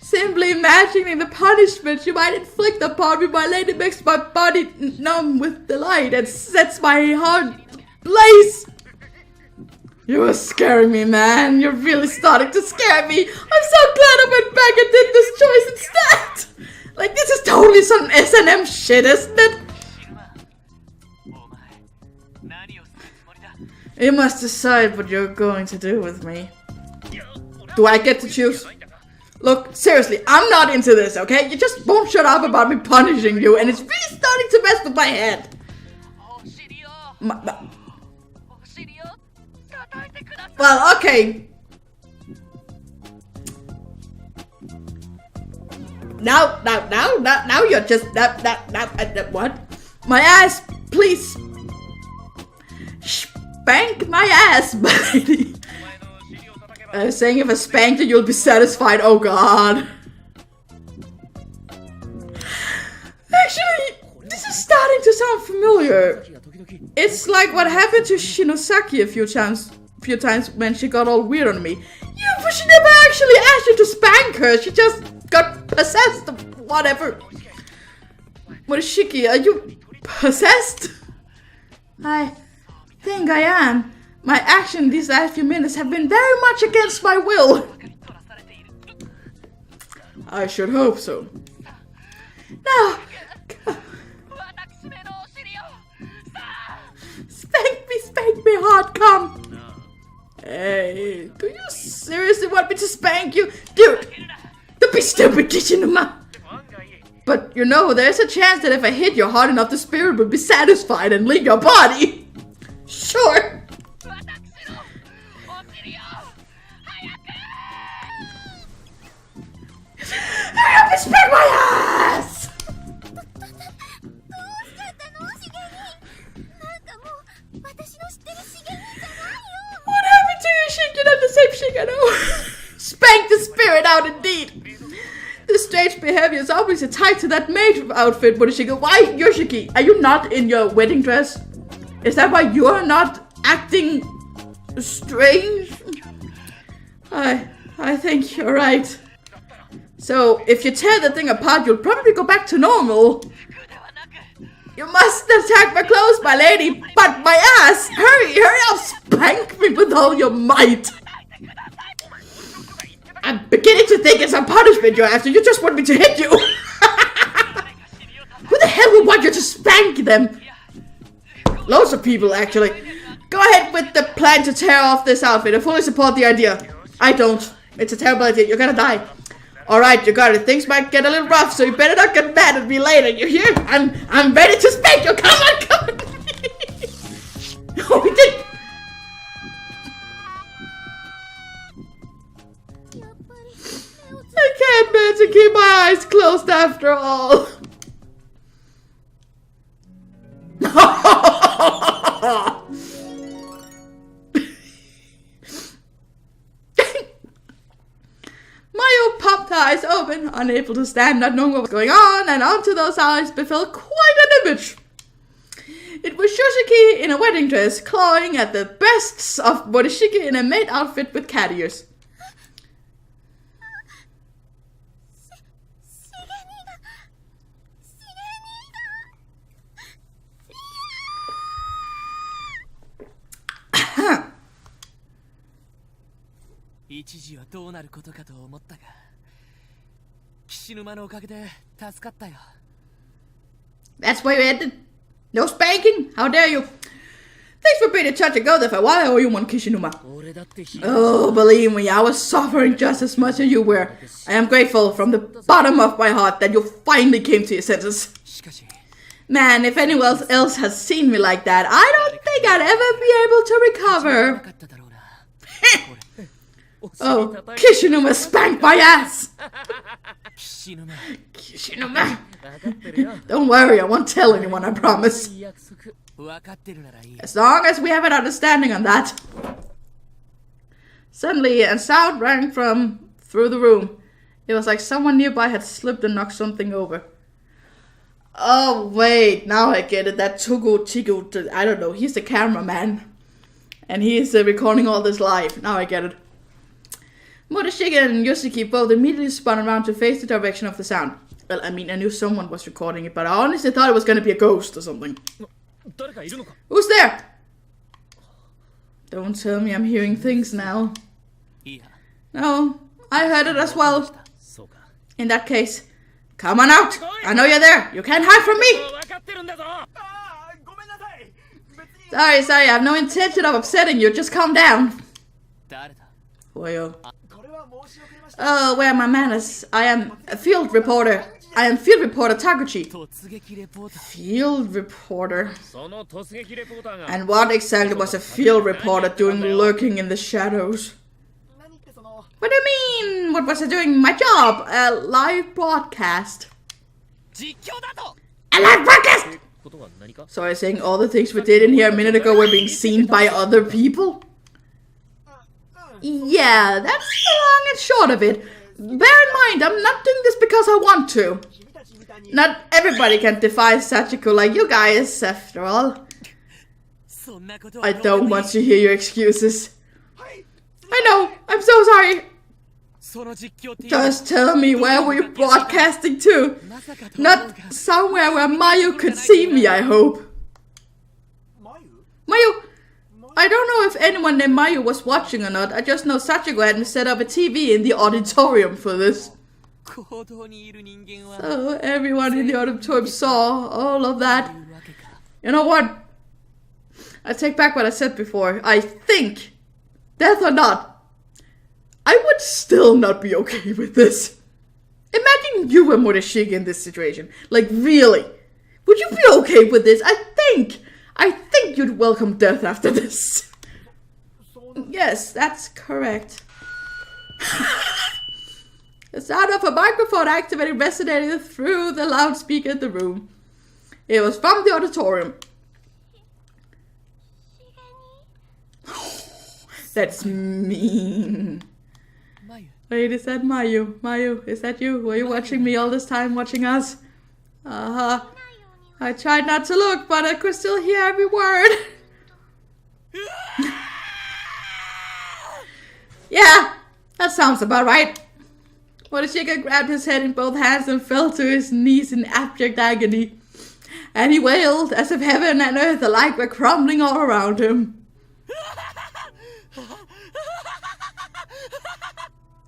Simply imagining the punishment you might inflict upon me, my lady, makes my body numb with delight and sets my heart ablaze. You are scaring me, man. You're really starting to scare me. I'm so glad I went back and did this choice instead. Like, this is totally some S&M shit, isn't it? You must decide what you're going to do with me. Do I get to choose? Look, seriously, I'm not into this, okay? You just won't shut up about me punishing you, and it's really starting to mess with my head. Well, okay. Now you're just, what? My ass, please. Spank my ass, buddy. Saying if I spanked you, you'll be satisfied. Oh god. Actually, this is starting to sound familiar. It's like what happened to Shinosaki a few times when she got all weird on me. Yeah, but she never actually asked you to spank her. She just got possessed or whatever. Morishiki, are you possessed? I think I am. My actions these last few minutes have been very much against my will. I should hope so. Now, spank me hard, come. Hey, do you seriously want me to spank you? Dude, don't be stupid, Kishinuma. But you know, there's a chance that if I hit you hard enough, the spirit will be satisfied and leave your body. Sure. Hurry up and spank my ass! What happened to you, Shiki? Not the same Shiki, no. Spank the spirit out indeed. This strange behavior is obviously tied to that maid outfit, Morishiki. Why, Yoshiki? Are you not in your wedding dress? Is that why you're not acting strange? I think you're right. So, if you tear the thing apart, you'll probably go back to normal. You mustn't attack my clothes, my lady, but my ass! Hurry up, spank me with all your might! I'm beginning to think it's a punishment you're after. You just want me to hit you! Who the hell would want you to spank them? Loads of people, actually. Go ahead with the plan to tear off this outfit. I fully support the idea. I don't. It's a terrible idea. You're gonna die. Alright, you got it. Things might get a little rough, so you better not get mad at me later. You hear? I'm ready to spank you. Come on. Oh, we did. I can't bear to keep my eyes closed after all. Mayo popped her eyes open, unable to stand, not knowing what was going on, and onto those eyes befell quite an image. It was Yoshiki in a wedding dress, clawing at the breasts of Morishiki in a maid outfit with cat ears. That's where you ended? No spanking? How dare you? Thanks for being a touch and go there for a while. I owe you one, Kishinuma. Oh, believe me, I was suffering just as much as you were. I am grateful from the bottom of my heart that you finally came to your senses. Man, if anyone else has seen me like that, I don't think I'd ever be able to recover. Oh, Kishinuma spanked my ass! Kishinuma! Don't worry, I won't tell anyone, I promise. As long as we have an understanding on that. Suddenly, a sound rang from through the room. It was like someone nearby had slipped and knocked something over. Oh, wait, now I get it. That Chiko, I don't know, he's the cameraman. And he is recording all this live. Now I get it. Murashige and Yoshiki both immediately spun around to face the direction of the sound. Well, I mean, I knew someone was recording it, but I honestly thought it was going to be a ghost or something. Who's there? Don't tell me I'm hearing things now. No, I heard it as well. In that case, come on out. I know you're there. You can't hide from me. Sorry, I have no intention of upsetting you. Just calm down. Oh, where are my manners? I am a field reporter. I am field reporter Taguchi. Field reporter? And what exactly was a field reporter doing lurking in the shadows? What do you mean? What was I doing? My job. A live broadcast. A live broadcast! So I was saying all the things we did in here a minute ago were being seen by other people? Yeah, that's the long and short of it. Bear in mind, I'm not doing this because I want to. Not everybody can defy Sachiko like you guys, after all. I don't want to hear your excuses. I know, I'm so sorry. Just tell me, where were you broadcasting to? Not somewhere where Mayu could see me, I hope. Mayu? I don't know if anyone named Mayu was watching or not. I just know Sachiko had set up a TV in the auditorium for this. So everyone in the auditorium saw all of that. You know what? I take back what I said before. I think, death or not, I would still not be okay with this. Imagine you were Murashige in this situation. Like, really? Would you be okay with this? I think you'd welcome death after this. Yes, that's correct. The sound of a microphone activated resonated through the loudspeaker in the room. It was from the auditorium. That's mean. Wait, is that Mayu? Mayu, is that you? Were you watching me all this time, watching us? Uh-huh. I tried not to look, but I could still hear every word. Yeah, that sounds about right. Murashige grabbed his head in both hands and fell to his knees in abject agony. And he wailed as if heaven and earth alike were crumbling all around him.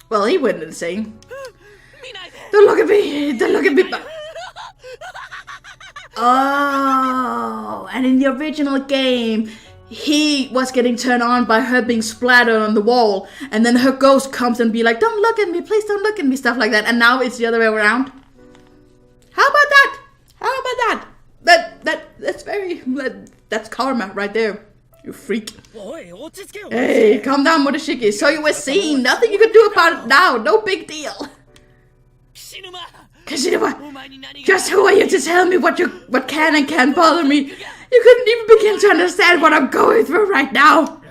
Well, he went insane. Don't look at me! Don't look at me! Oh, and in the original game, he was getting turned on by her being splattered on the wall, and then her ghost comes and be like, don't look at me, please don't look at me, stuff like that, and now it's the other way around. How about that? How about that? That's karma right there, you freak. Hey, calm down, Murashige. So you were seen, nothing you can do about it now, no big deal. Kishinuma, just who are you to tell me what can and can't bother me? You couldn't even begin to understand what I'm going through right now.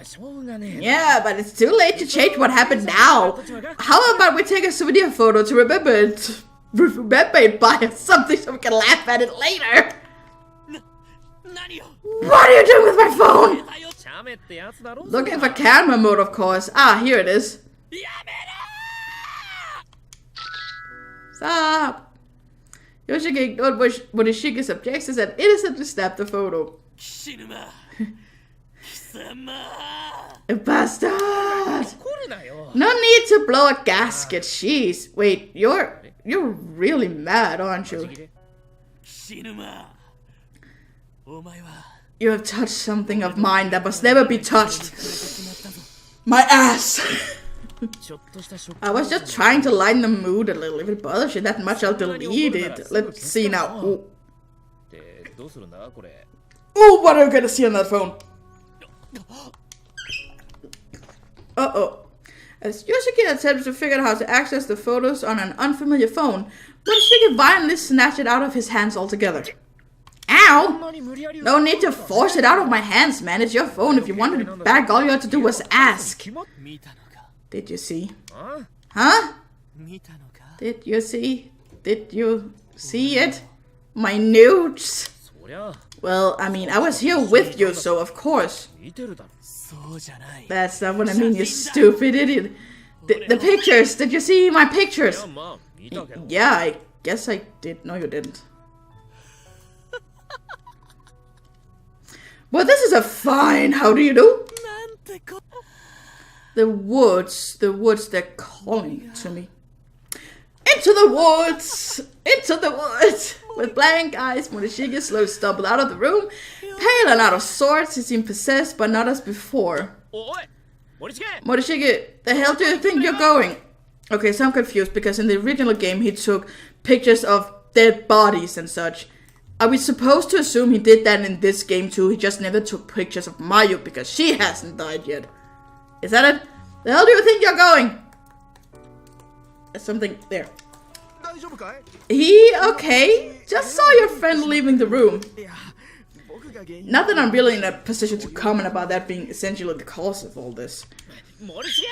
Yeah, but it's too late to change what happened now. How about we take a souvenir photo to remember it by something so we can laugh at it later? What are you doing with my phone? Looking for camera mode, of course. Ah, here it is. Stop! Yoshiki ignored Murishige's objections and innocently snapped the photo. A bastard! No need to blow a gasket, jeez. Wait, you're really mad, aren't you? You have touched something of mine that must never be touched. My ass! I was just trying to lighten the mood a little. If it bothers you that much, I'll delete it. Let's see now. Ooh. Ooh, what are we gonna see on that phone? Uh-oh. As Yoshiki attempts to figure out how to access the photos on an unfamiliar phone, Yoshiki violently snatched it out of his hands altogether. Ow! No need to force it out of my hands, man. It's your phone. If you wanted it back, all you had to do was ask. Did you see? Huh? Did you see? Did you see it? My nudes? Well, I mean, I was here with you, so of course. That's not what I mean, you stupid idiot. The pictures! Did you see my pictures? Yeah, I guess I did. No, you didn't. Well, this is a fine. How do you do? The woods, they're calling to me. Into the woods! Into the woods! With blank eyes, Morishige slowly stumbled out of the room. Pale and out of sorts, he seemed possessed, but not as before. Morishige, the hell do you think you're going? Okay, so I'm confused, because in the original game he took pictures of dead bodies and such. Are we supposed to assume he did that in this game too? He just never took pictures of Mayu because she hasn't died yet. Is that it? The hell do you think you're going? There's something there. Okay? Just saw your friend leaving the room. Not that I'm really in a position to comment about that being essentially the cause of all this. Morishige!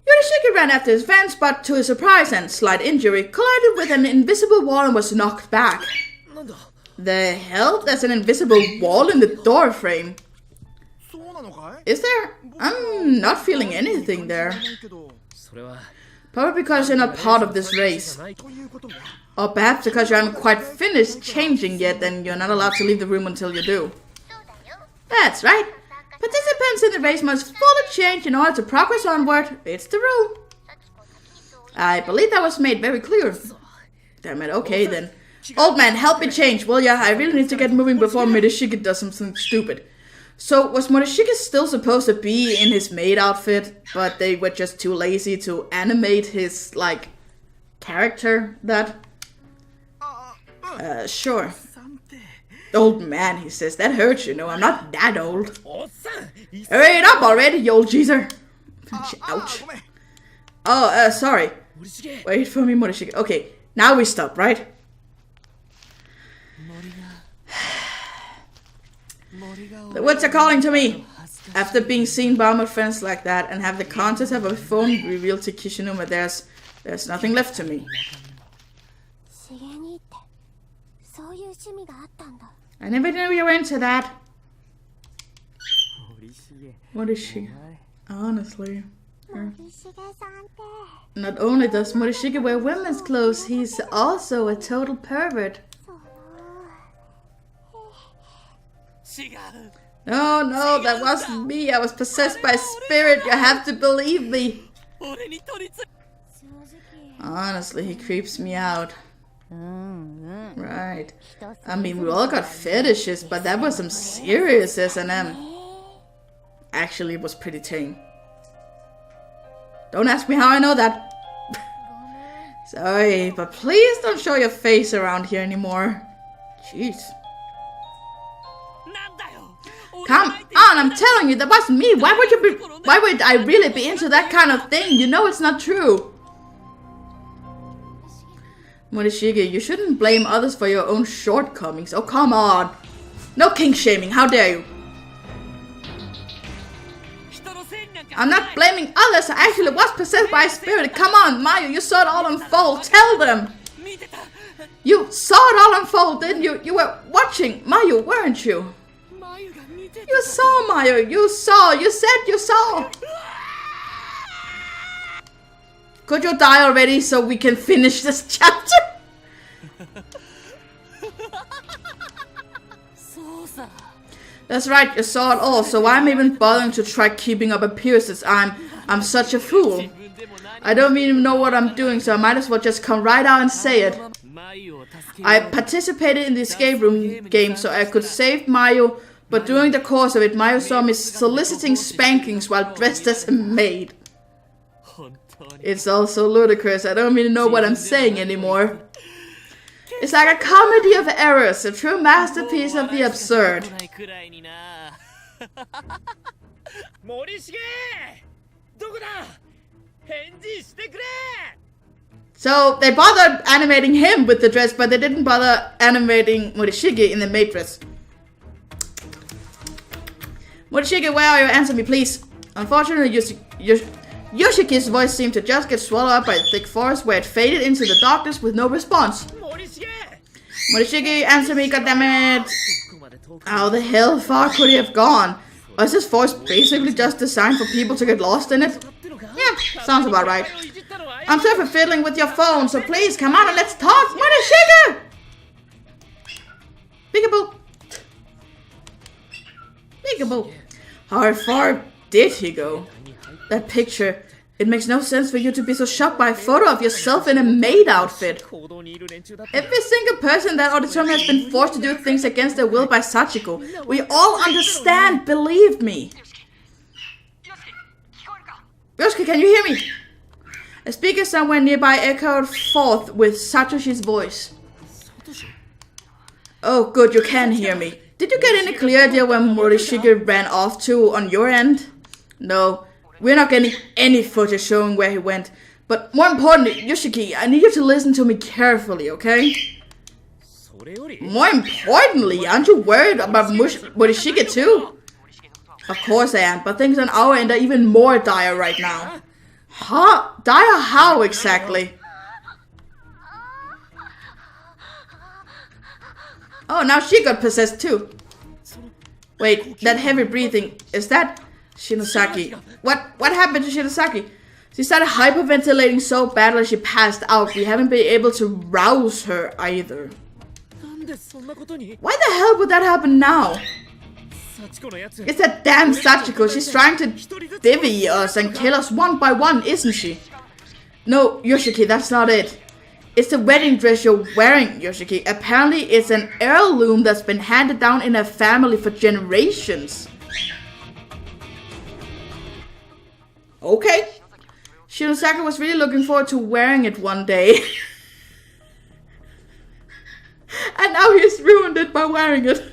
Morishige ran after his friends, but to his surprise and slight injury, collided with an invisible wall and was knocked back. The hell? There's an invisible wall in the door frame. Is there? I'm not feeling anything there. Probably because you're not part of this race. Or perhaps because you haven't quite finished changing yet and you're not allowed to leave the room until you do. That's right. Participants in the race must fully change in order to progress onward. It's the rule. I believe that was made very clear. Damn it, okay then. Old man, help me change, will ya? I really need to get moving before Morishige does something stupid. So, was Morishige still supposed to be in his maid outfit, but they were just too lazy to animate his, like, character that? Sure. Old man, he says, that hurts, you know, I'm not that old. Hurry it up already, you old geezer. Ouch. Oh, sorry. Wait for me, Morishige. Okay, now we stop, right? The woods are calling to me. After being seen by my friends like that and have the contents of a phone revealed to Kishinuma, there's nothing left to me. I never knew you were into that. What is she? Honestly. Not only does Morishige wear women's clothes, he's also a total pervert. No, that wasn't me. I was possessed by a spirit. You have to believe me. Honestly, he creeps me out. Right. I mean, we all got fetishes, but that was some serious S&M. Actually, it was pretty tame. Don't ask me how I know that. Sorry, but please don't show your face around here anymore. Jeez. Come on, I'm telling you, that wasn't me. Why would I really be into that kind of thing? You know it's not true. Morishige, you shouldn't blame others for your own shortcomings. Oh, come on. No kink shaming, how dare you? I'm not blaming others. I actually was possessed by a spirit. Come on, Mayu, you saw it all unfold. Tell them. You saw it all unfold, didn't you? You were watching. Mayu, weren't you? You saw, Mayu. You saw. You said you saw. Could you die already so we can finish this chapter? That's right, you saw it all, so I'm even bothering to try keeping up appearances. I'm such a fool. I don't even know what I'm doing, so I might as well just come right out and say it. I participated in the escape room game so I could save Mayo, but during the course of it, Mayo saw me soliciting spankings while dressed as a maid. It's all so ludicrous, I don't even know what I'm saying anymore. It's like a comedy of errors, a true masterpiece of the absurd. So they bothered animating him with the dress, but they didn't bother animating Morishige in the maid dress. Morishige, where are you? Answer me, please. Unfortunately, Yoshiki's voice seemed to just get swallowed up by a thick forest, where it faded into the darkness with no response. Morishige, answer me, goddammit! How the hell far could he have gone? Or is this forest basically just designed for people to get lost in it? Yeah, sounds about right. I'm sorry for fiddling with your phone, so please come on and let's talk! Morishige! Peekaboo! Peekaboo! How far did he go? That picture. It makes no sense for you to be so shocked by a photo of yourself in a maid outfit. Every single person in that auditorium has been forced to do things against their will by Sachiko. We all understand, believe me. Yosuke, can you hear me? A speaker somewhere nearby echoed forth with Satoshi's voice. Oh, good, you can hear me. Did you get any clear idea where Morishige ran off to on your end? No. We're not getting any footage showing where he went. But more importantly, Yoshiki, I need you to listen to me carefully, okay? More importantly, aren't you worried about Morishige too? Of course I am, but things on our end are even more dire right now. Huh? Dire how exactly? Oh, now she got possessed too. Wait, that heavy breathing, is that Shinosaki? What happened to Shinosaki? She started hyperventilating so badly she passed out. We haven't been able to rouse her either. Why the hell would that happen now? It's that damn Sachiko. She's trying to divvy us and kill us one by one, isn't she? No, Yoshiki, that's not it. It's the wedding dress you're wearing, Yoshiki. Apparently it's an heirloom that's been handed down in a family for generations. Okay. Shinosaki was really looking forward to wearing it one day. And now he's ruined it by wearing it.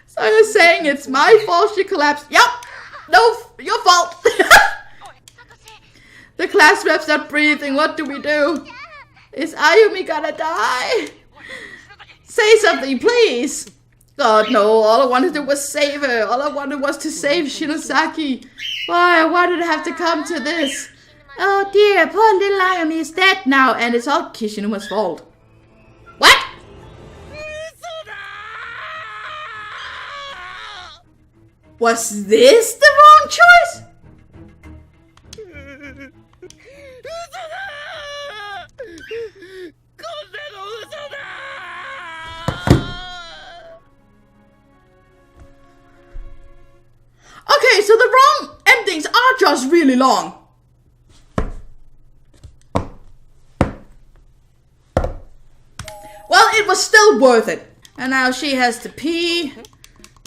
So you're saying it's my fault she collapsed? Yup. No, your fault. The class rep's not breathing. What do we do? Is Ayumi gonna die? Say something, please. God, no. All I wanted to do was save her. All I wanted was to save Shinosaki. Why did it have to come to this? Oh dear, poor little Ayumi is dead now, and it's all Kishinuma's fault. What? Was this the wrong choice? Okay, so the wrong endings are just really long. Well, it was still worth it. And now she has to pee,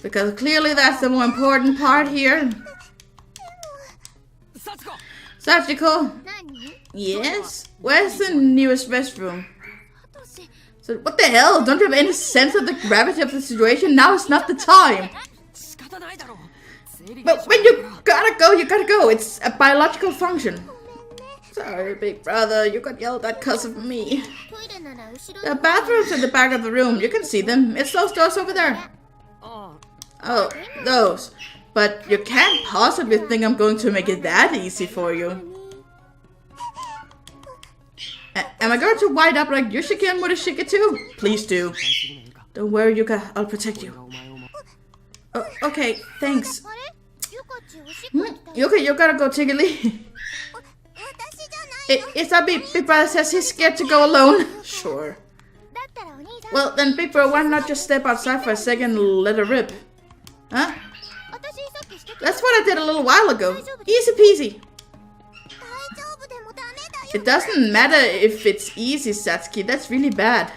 because clearly that's the more important part here. Sachiko? Yes? Where's the nearest restroom? So what the hell? Don't you have any sense of the gravity of the situation? Now is not the time. But when you gotta go, you gotta go. It's a biological function. Sorry, big brother. You got yelled at because of me. The bathroom's in the back of the room. You can see them. It's those doors over there. Oh, those. But you can't possibly think I'm going to make it that easy for you. Am I going to wind up like Yoshiki and Morishige too? Please do. Don't worry, Yuka. I'll protect you. Oh, okay, thanks. Yuka, you gotta go take a leave. It's that big brother says he's scared to go alone. Sure. Well, then big brother, why not just step outside for a second and let her rip? Huh? That's what I did a little while ago. Easy peasy. It doesn't matter if it's easy, Satsuki. That's really bad.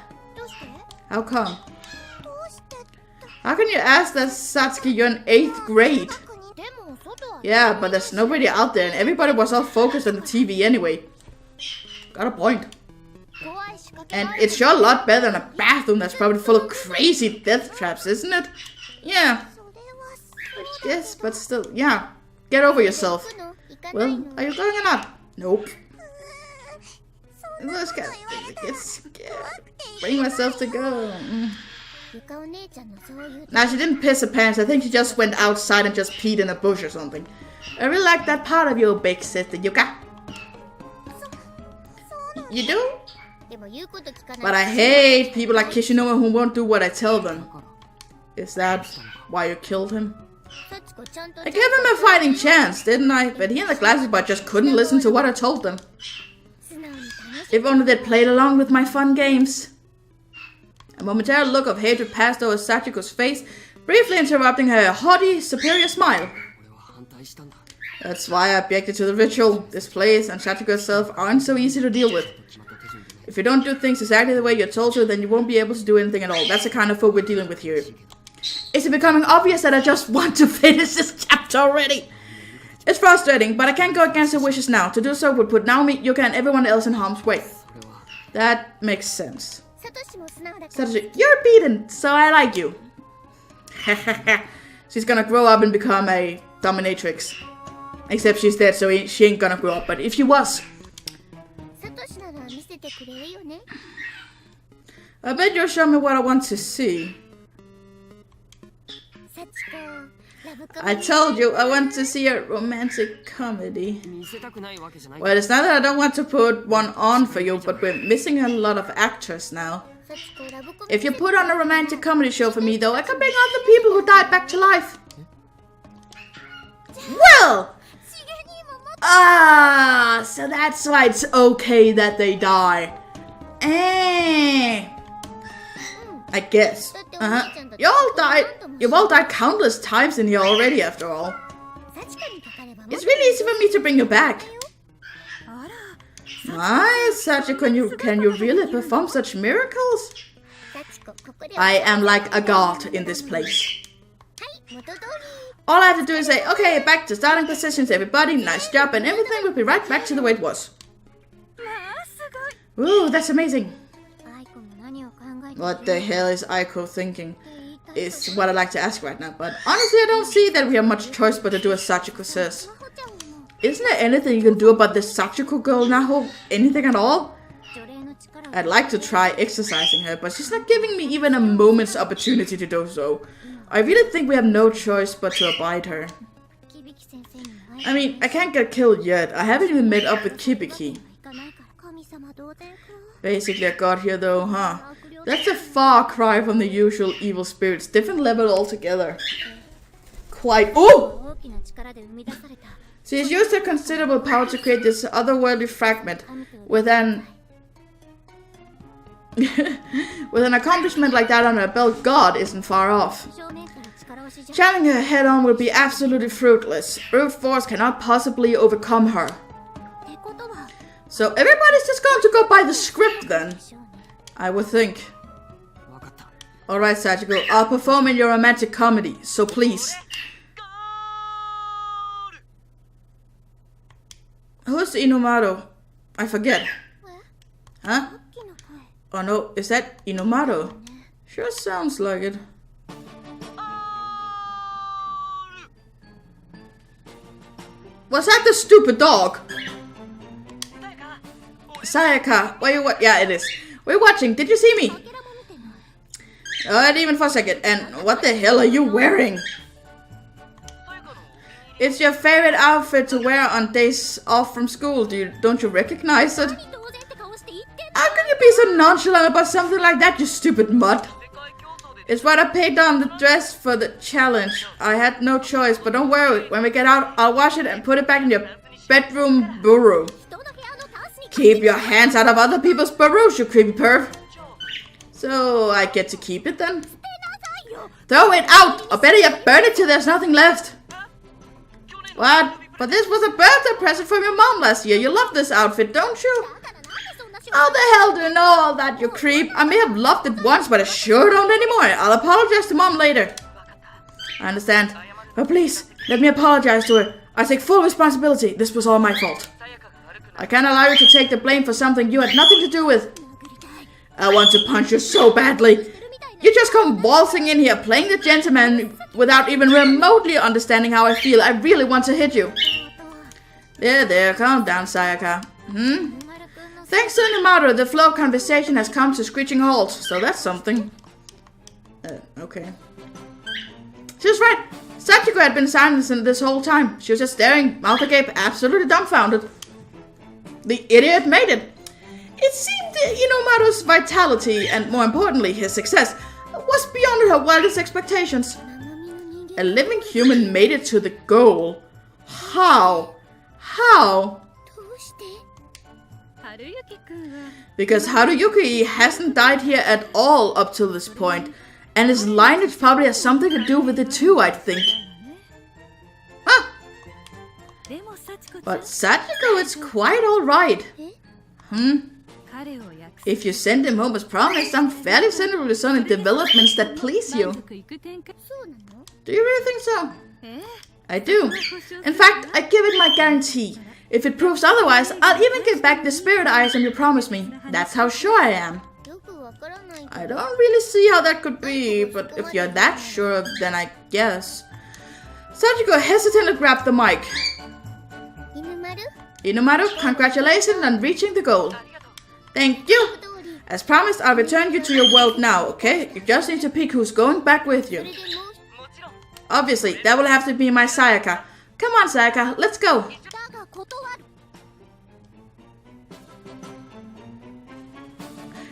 How come? How can you ask that, Satsuki? You're in 8th grade. Yeah, but there's nobody out there and everybody was all focused on the TV anyway. Got a point. And it's sure a lot better than a bathroom that's probably full of crazy death traps, isn't it? Yeah. Yes, but still, yeah. Get over yourself. Well, are you going or not? Nope. Let's get scared. Bring myself to go. Now, she didn't piss her pants. I think she just went outside and just peed in a bush or something. I really like that part of your big sister, Yuka. You do? But I hate people like Kishinuma who won't do what I tell them. Is that why you killed him? I gave him a fighting chance, didn't I? But he and the glasses but just couldn't listen to what I told them. If only they'd played along with my fun games. A momentary look of hatred passed over Sachiko's face, briefly interrupting her haughty, superior smile. That's why I objected to the ritual. This place and Sachiko herself aren't so easy to deal with. If you don't do things exactly the way you're told to, then you won't be able to do anything at all. That's the kind of folk we're dealing with here. Is it becoming obvious that I just want to finish this chapter already? It's frustrating, but I can't go against her wishes now. To do so would put Naomi, Yuka, and everyone else in harm's way. That makes sense. Satoshi, you're beaten, so I like you. She's gonna grow up and become a dominatrix. Except she's dead, so she ain't gonna grow up, but if she was... I bet you'll show me what I want to see. I told you I want to see a romantic comedy. Well, it's not that I don't want to put one on for you, but we're missing a lot of actors now. If you put on a romantic comedy show for me, though, I can bring on the people who died back to life. Well! Ah, so that's why it's okay that they die. I guess. You've all died countless times in here already, after all. It's really easy for me to bring you back. Why, Sachiko, can you really perform such miracles? I am like a god in this place. All I have to do is say, okay, back to starting positions, everybody, nice job, and everything will be right back to the way it was. Ooh, that's amazing. What the hell is Aiko thinking? Is what I'd like to ask right now, but honestly I don't see that we have much choice but to do as Sachiko says. Isn't there anything you can do about this Sachiko girl now? Anything at all? I'd like to try exercising her, but she's not giving me even a moment's opportunity to do so. I really think we have no choice but to abide her. I mean, I can't get killed yet. I haven't even met up with Kibiki. Basically a god here though, huh? That's a far cry from the usual evil spirits. Different level altogether. Quite. Ooh! She's used her considerable power to create this otherworldly fragment. With an accomplishment like that on her belt, God isn't far off. Challenging her head on will be absolutely fruitless. Brute force cannot possibly overcome her. So everybody's just going to go by the script then, I would think. Alright, Sachiko, I'll perform in your romantic comedy, so please. Who's Inomaru? I forget. Huh? Oh no, is that Inomaru? Sure sounds like it. Was that the stupid dog? Sayaka, why you what? Yeah, it is. We're watching. Did you see me? Not even for a second. And what the hell are you wearing? It's your favorite outfit to wear on days off from school. Don't you recognize it? How can you be so nonchalant about something like that, you stupid mutt? It's what I paid on the dress for the challenge. I had no choice, but don't worry. When we get out, I'll wash it and put it back in your bedroom bureau. Keep your hands out of other people's burrows, you creepy perv. So I get to keep it then? Throw it out! Or better yet, burn it till there's nothing left. What? But this was a birthday present from your mom last year. You love this outfit, don't you? How the hell do you know all that, you creep? I may have loved it once, but I sure don't anymore. I'll apologize to mom later. I understand. But please, let me apologize to her. I take full responsibility. This was all my fault. I can't allow you to take the blame for something you had nothing to do with. I want to punch you so badly. You just come waltzing in here, playing the gentleman without even remotely understanding how I feel. I really want to hit you. There, calm down, Sayaka. Thanks to Numaru, the flow of conversation has come to a screeching halt, so that's something. Okay. She was right. Sachiko had been silent this whole time. She was just staring, mouth agape, absolutely dumbfounded. The idiot made it. It seemed Inomaru's vitality, and more importantly, his success, was beyond her wildest expectations. A living human made it to the goal. How? Because Haruyuki hasn't died here at all up till this point, and his lineage probably has something to do with it too, I think. Huh? But Sachiko is quite alright. If you send him home as promised, I'm fairly certain with some developments that please you. Do you really think so? I do. In fact, I give it my guarantee. If it proves otherwise, I'll even give back the spirit eyes you promised me. That's how sure I am. I don't really see how that could be, but if you're that sure, then I guess. Sachiko hesitantly grabbed the mic. Inomaru, congratulations on reaching the goal. Thank you. As promised, I'll return you to your world now, okay? You just need to pick who's going back with you. Obviously, that will have to be my Sayaka. Come on, Sayaka, let's go.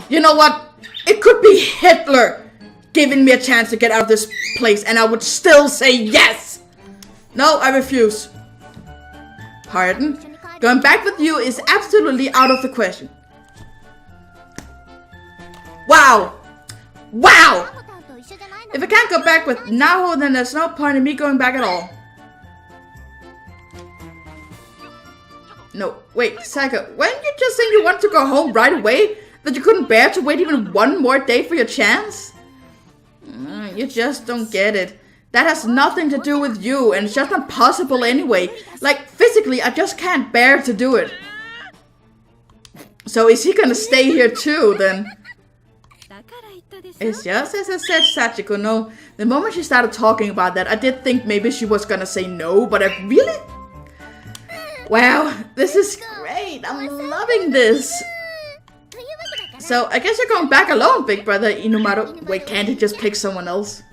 You know what? It could be Hitler giving me a chance to get out of this place, and I would still say yes. No, I refuse. Pardon? Going back with you is absolutely out of the question. Wow! If I can't go back with Naho, then there's no point in me going back at all. No, wait, Sayaka, weren't you just saying you want to go home right away? That you couldn't bear to wait even one more day for your chance? You just don't get it. That has nothing to do with you, and it's just not possible anyway. Like, physically, I just can't bear to do it. So is he gonna stay here too, then? It's just as I said, Sachiko, no. The moment she started talking about that, I did think maybe she was gonna say no, but I really... Wow, this is great. I'm loving this. So, I guess you're going back alone, big brother Inomaru. Wait, can't he just pick someone else?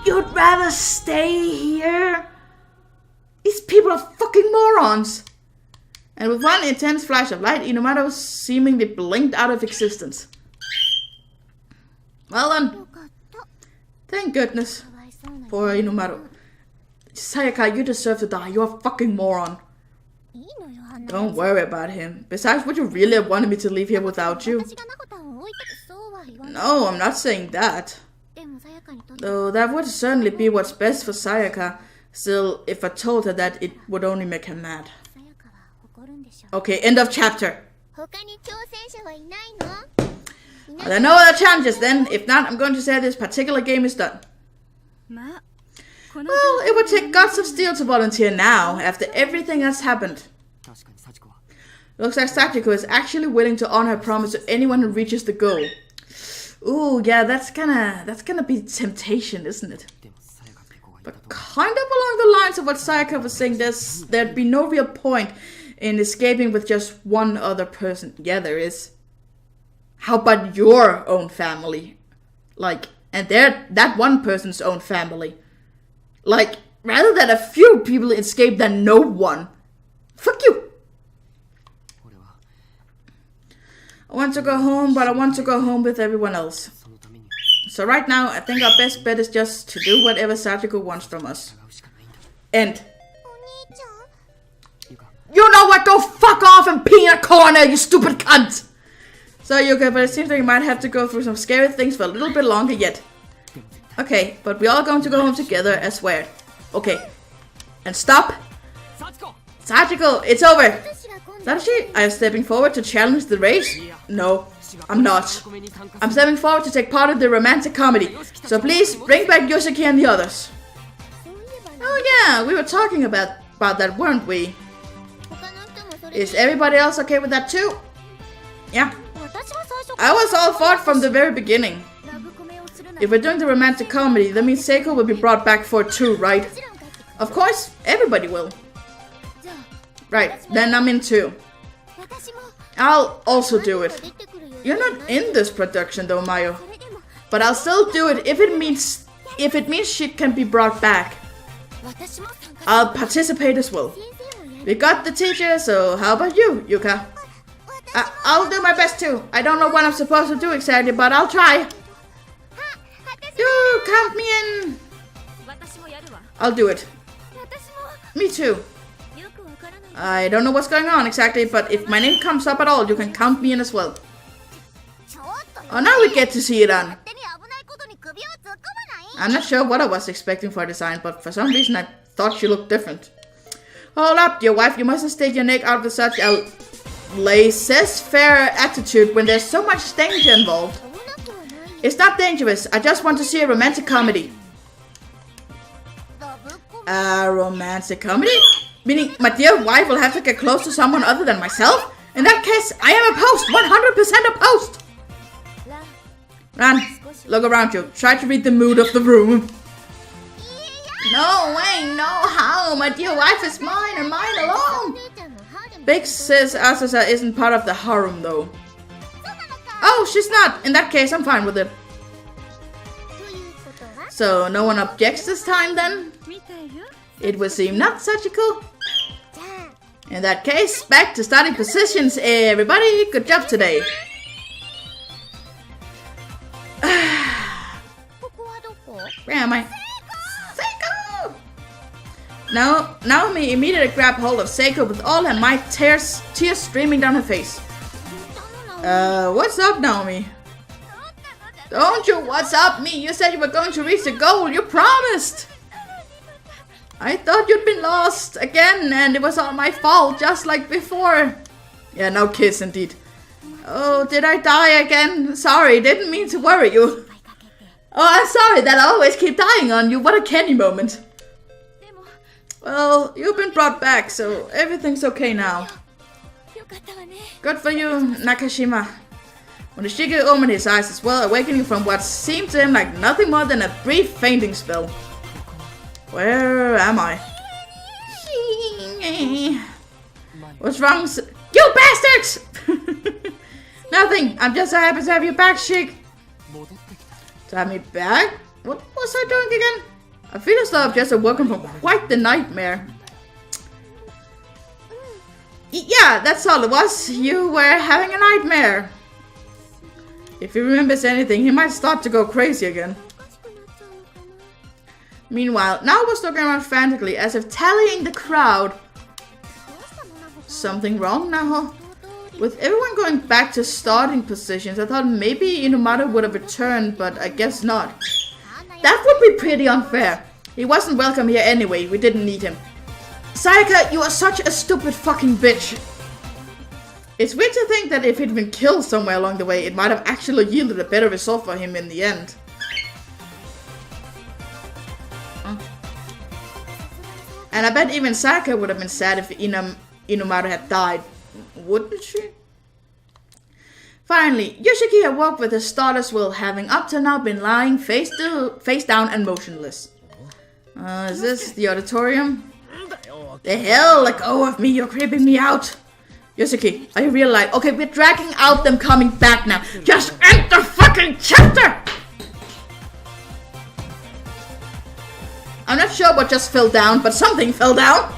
You'd rather stay here? These people are fucking morons. And with one intense flash of light, Inomaru seemingly blinked out of existence. Well then. Thank goodness. Poor Inomaru. Sayaka, you deserve to die. You're a fucking moron. Don't worry about him. Besides, would you really have wanted me to leave here without you? No, I'm not saying that. Though that would certainly be what's best for Sayaka. Still, if I told her that, it would only make her mad. Okay, end of chapter. Are there no other challenges then? If not, I'm going to say this particular game is done. Well, it would take guts of steel to volunteer now, after everything that's happened. Looks like Sachiko is actually willing to honor her promise to anyone who reaches the goal. Ooh, yeah, that's gonna be temptation, isn't it? But kind of along the lines of what Sayaka was saying, there'd be no real point in escaping with just one other person. Yeah, there is. How about your own family? Like, and that one person's own family. Like, rather than a few people escape than no one. Fuck you! I want to go home, but I want to go home with everyone else. So right now, I think our best bet is just to do whatever Sachiko wants from us. And... You know what? Go fuck off and pee in a corner, you stupid cunt! So, Yuka, but it seems like you might have to go through some scary things for a little bit longer yet. Okay, but we're all going to go home together, I swear. Okay. And stop! Sachiko, it's over! Satoshi, are you stepping forward to challenge the race? No, I'm not. I'm stepping forward to take part in the romantic comedy. So please, bring back Yoshiki and the others. Oh yeah, we were talking about that, weren't we? Is everybody else okay with that too? Yeah. I was all for it from the very beginning. If we're doing the romantic comedy, that means Seiko will be brought back for it too, right? Of course, everybody will. Right, then I'm in too. I'll also do it. You're not in this production though, Mayo. But I'll still do it if it means she can be brought back. I'll participate as well. We got the teacher, so how about you, Yuka? I'll do my best too. I don't know what I'm supposed to do exactly, but I'll try. You count me in. I'll do it. Me too. I don't know what's going on exactly, but if my name comes up at all, you can count me in as well. Oh, now we get to see it on. I'm not sure what I was expecting for a design, but for some reason I thought she looked different. Hold up, dear wife, you mustn't stick your neck out with such a laissez-faire attitude when there's so much danger involved. It's not dangerous, I just want to see a romantic comedy. A romantic comedy? Meaning my dear wife will have to get close to someone other than myself? In that case, I am opposed! 100% opposed! Ran, look around you. Try to read the mood of the room. No way, no how. My dear wife is mine and mine alone. Big sis Asusa isn't part of the harem though. Oh, she's not. In that case, I'm fine with it. So, no one objects this time then? It would seem not, Sachiko. In that case, back to starting positions, everybody. Good job today. Where am I? Seiko! Now, Naomi immediately grabbed hold of Seiko with all her might, tears streaming down her face. What's up, Naomi? Don't you what's up me? You said you were going to reach the goal. You promised. I thought you'd been lost again and it was all my fault, just like before. Yeah, no kiss indeed. Oh, did I die again? Sorry, didn't mean to worry you. Oh, I'm sorry that I always keep dying on you. What a Kenny moment. Well, you've been brought back, so everything's okay now. Good for you, Nakashima. Onishige opened his eyes as well, awakening from what seemed to him like nothing more than a brief fainting spell. Where am I? What's wrong? You bastards! Nothing. I'm just so happy to have you back, Shig. To have me back? What was I doing again? I feel as though I've just awoken from quite the nightmare. Yeah, that's all it was. You were having a nightmare. If he remembers anything, he might start to go crazy again. Meanwhile, Nao was looking around frantically as if tallying the crowd. Something wrong, Nao? With everyone going back to starting positions, I thought maybe Inumata would have returned, but I guess not. That would be pretty unfair. He wasn't welcome here anyway, we didn't need him. Sayaka, you are such a stupid fucking bitch. It's weird to think that if he'd been killed somewhere along the way, it might have actually yielded a better result for him in the end. And I bet even Sayaka would have been sad if Inumata had died. Wouldn't she? Finally, Yoshiki awoke with his thoughtless will, having up to now been lying face down and motionless. Is this the auditorium? The hell, let go of me, you're creeping me out. Yoshiki, are you realize? Okay, we're dragging out them coming back now. Just end the fucking chapter! I'm not sure what just fell down, but something fell down.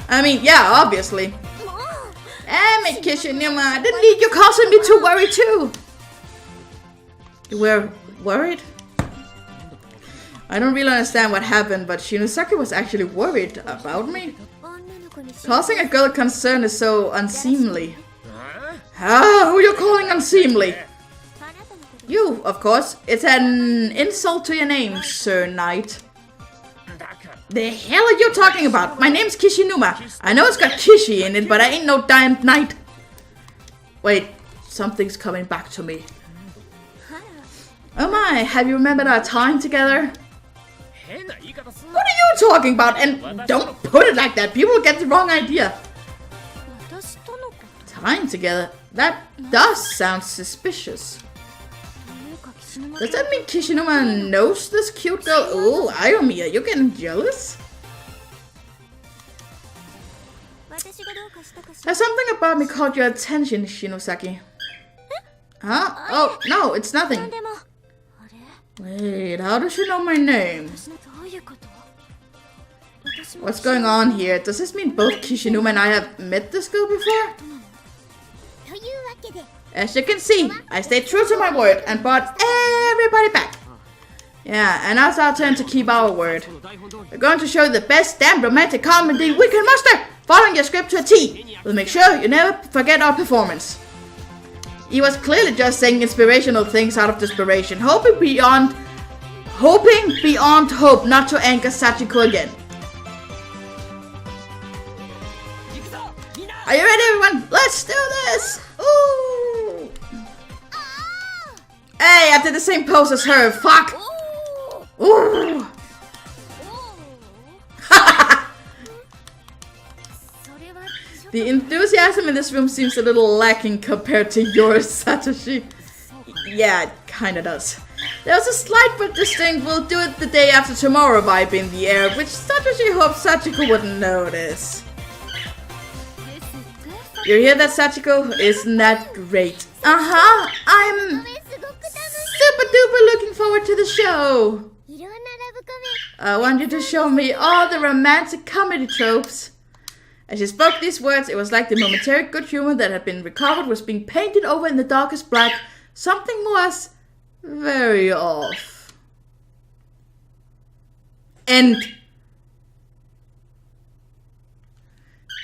I mean, yeah, obviously. Damn it, Kishinima, I didn't need you causing me to worry too. You were worried? I don't really understand what happened, but Shinosaki was actually worried about me. Causing a girl concern is so unseemly. Who are you calling unseemly? You, of course. It's an insult to your name, Sir Knight. The hell are you talking about? My name's Kishinuma. I know it's got Kishi in it, but I ain't no damn knight. Wait, something's coming back to me. Oh my, have you remembered our time together? What are you talking about? And don't put it like that. People get the wrong idea. Time together? That does sound suspicious. Does that mean Kishinuma knows this cute girl? Oh, Ayumi, are you getting jealous? Has something about me caught your attention, Shinosaki? Huh? Oh, no, it's nothing. Wait, how does she know my name? What's going on here? Does this mean both Kishinuma and I have met this girl before? As you can see, I stayed true to my word and brought everybody back. Yeah, and now it's our turn to keep our word. We're going to show you the best damn romantic comedy we can muster, following your script to a T. We'll make sure you never forget our performance. He was clearly just saying inspirational things out of desperation, hoping beyond hope not to anger Sachiko again. Are you ready, everyone? Let's do this! Ooh! Hey, I did the same pose as her. Fuck! Ooh! The enthusiasm in this room seems a little lacking compared to yours, Satoshi. Yeah, it kinda does. There's a slight but distinct "we'll do it the day after tomorrow" vibe in the air, which Satoshi hopes Sachiko wouldn't notice. You hear that, Sachiko? Isn't that great? I'm super duper looking forward to the show. I want you to show me all the romantic comedy tropes. As she spoke these words, it was like the momentary good humor that had been recovered was being painted over in the darkest black. Something was very off. End.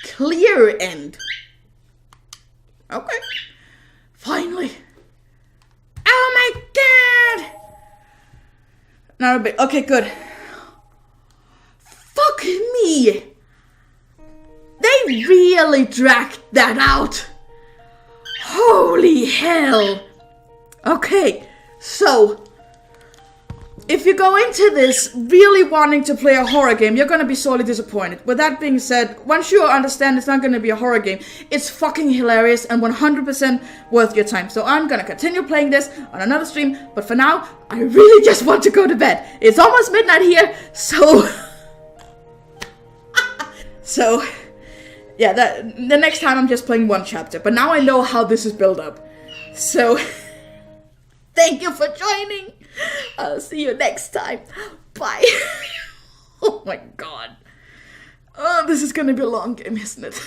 Clear end. Okay. Finally. Oh my god! Not a bit. Okay, good. Fuck me! They really dragged that out. Holy hell. Okay, so if you go into this really wanting to play a horror game, you're gonna be sorely disappointed. With that being said, once you understand it's not gonna be a horror game, it's fucking hilarious and 100% worth your time. So I'm gonna continue playing this on another stream, but for now, I really just want to go to bed. It's almost midnight here, so... yeah, the next time I'm just playing one chapter, but now I know how this is built up. So, thank you for joining. I'll see you next time. Bye. Oh my god. Oh, this is gonna be a long game, isn't it?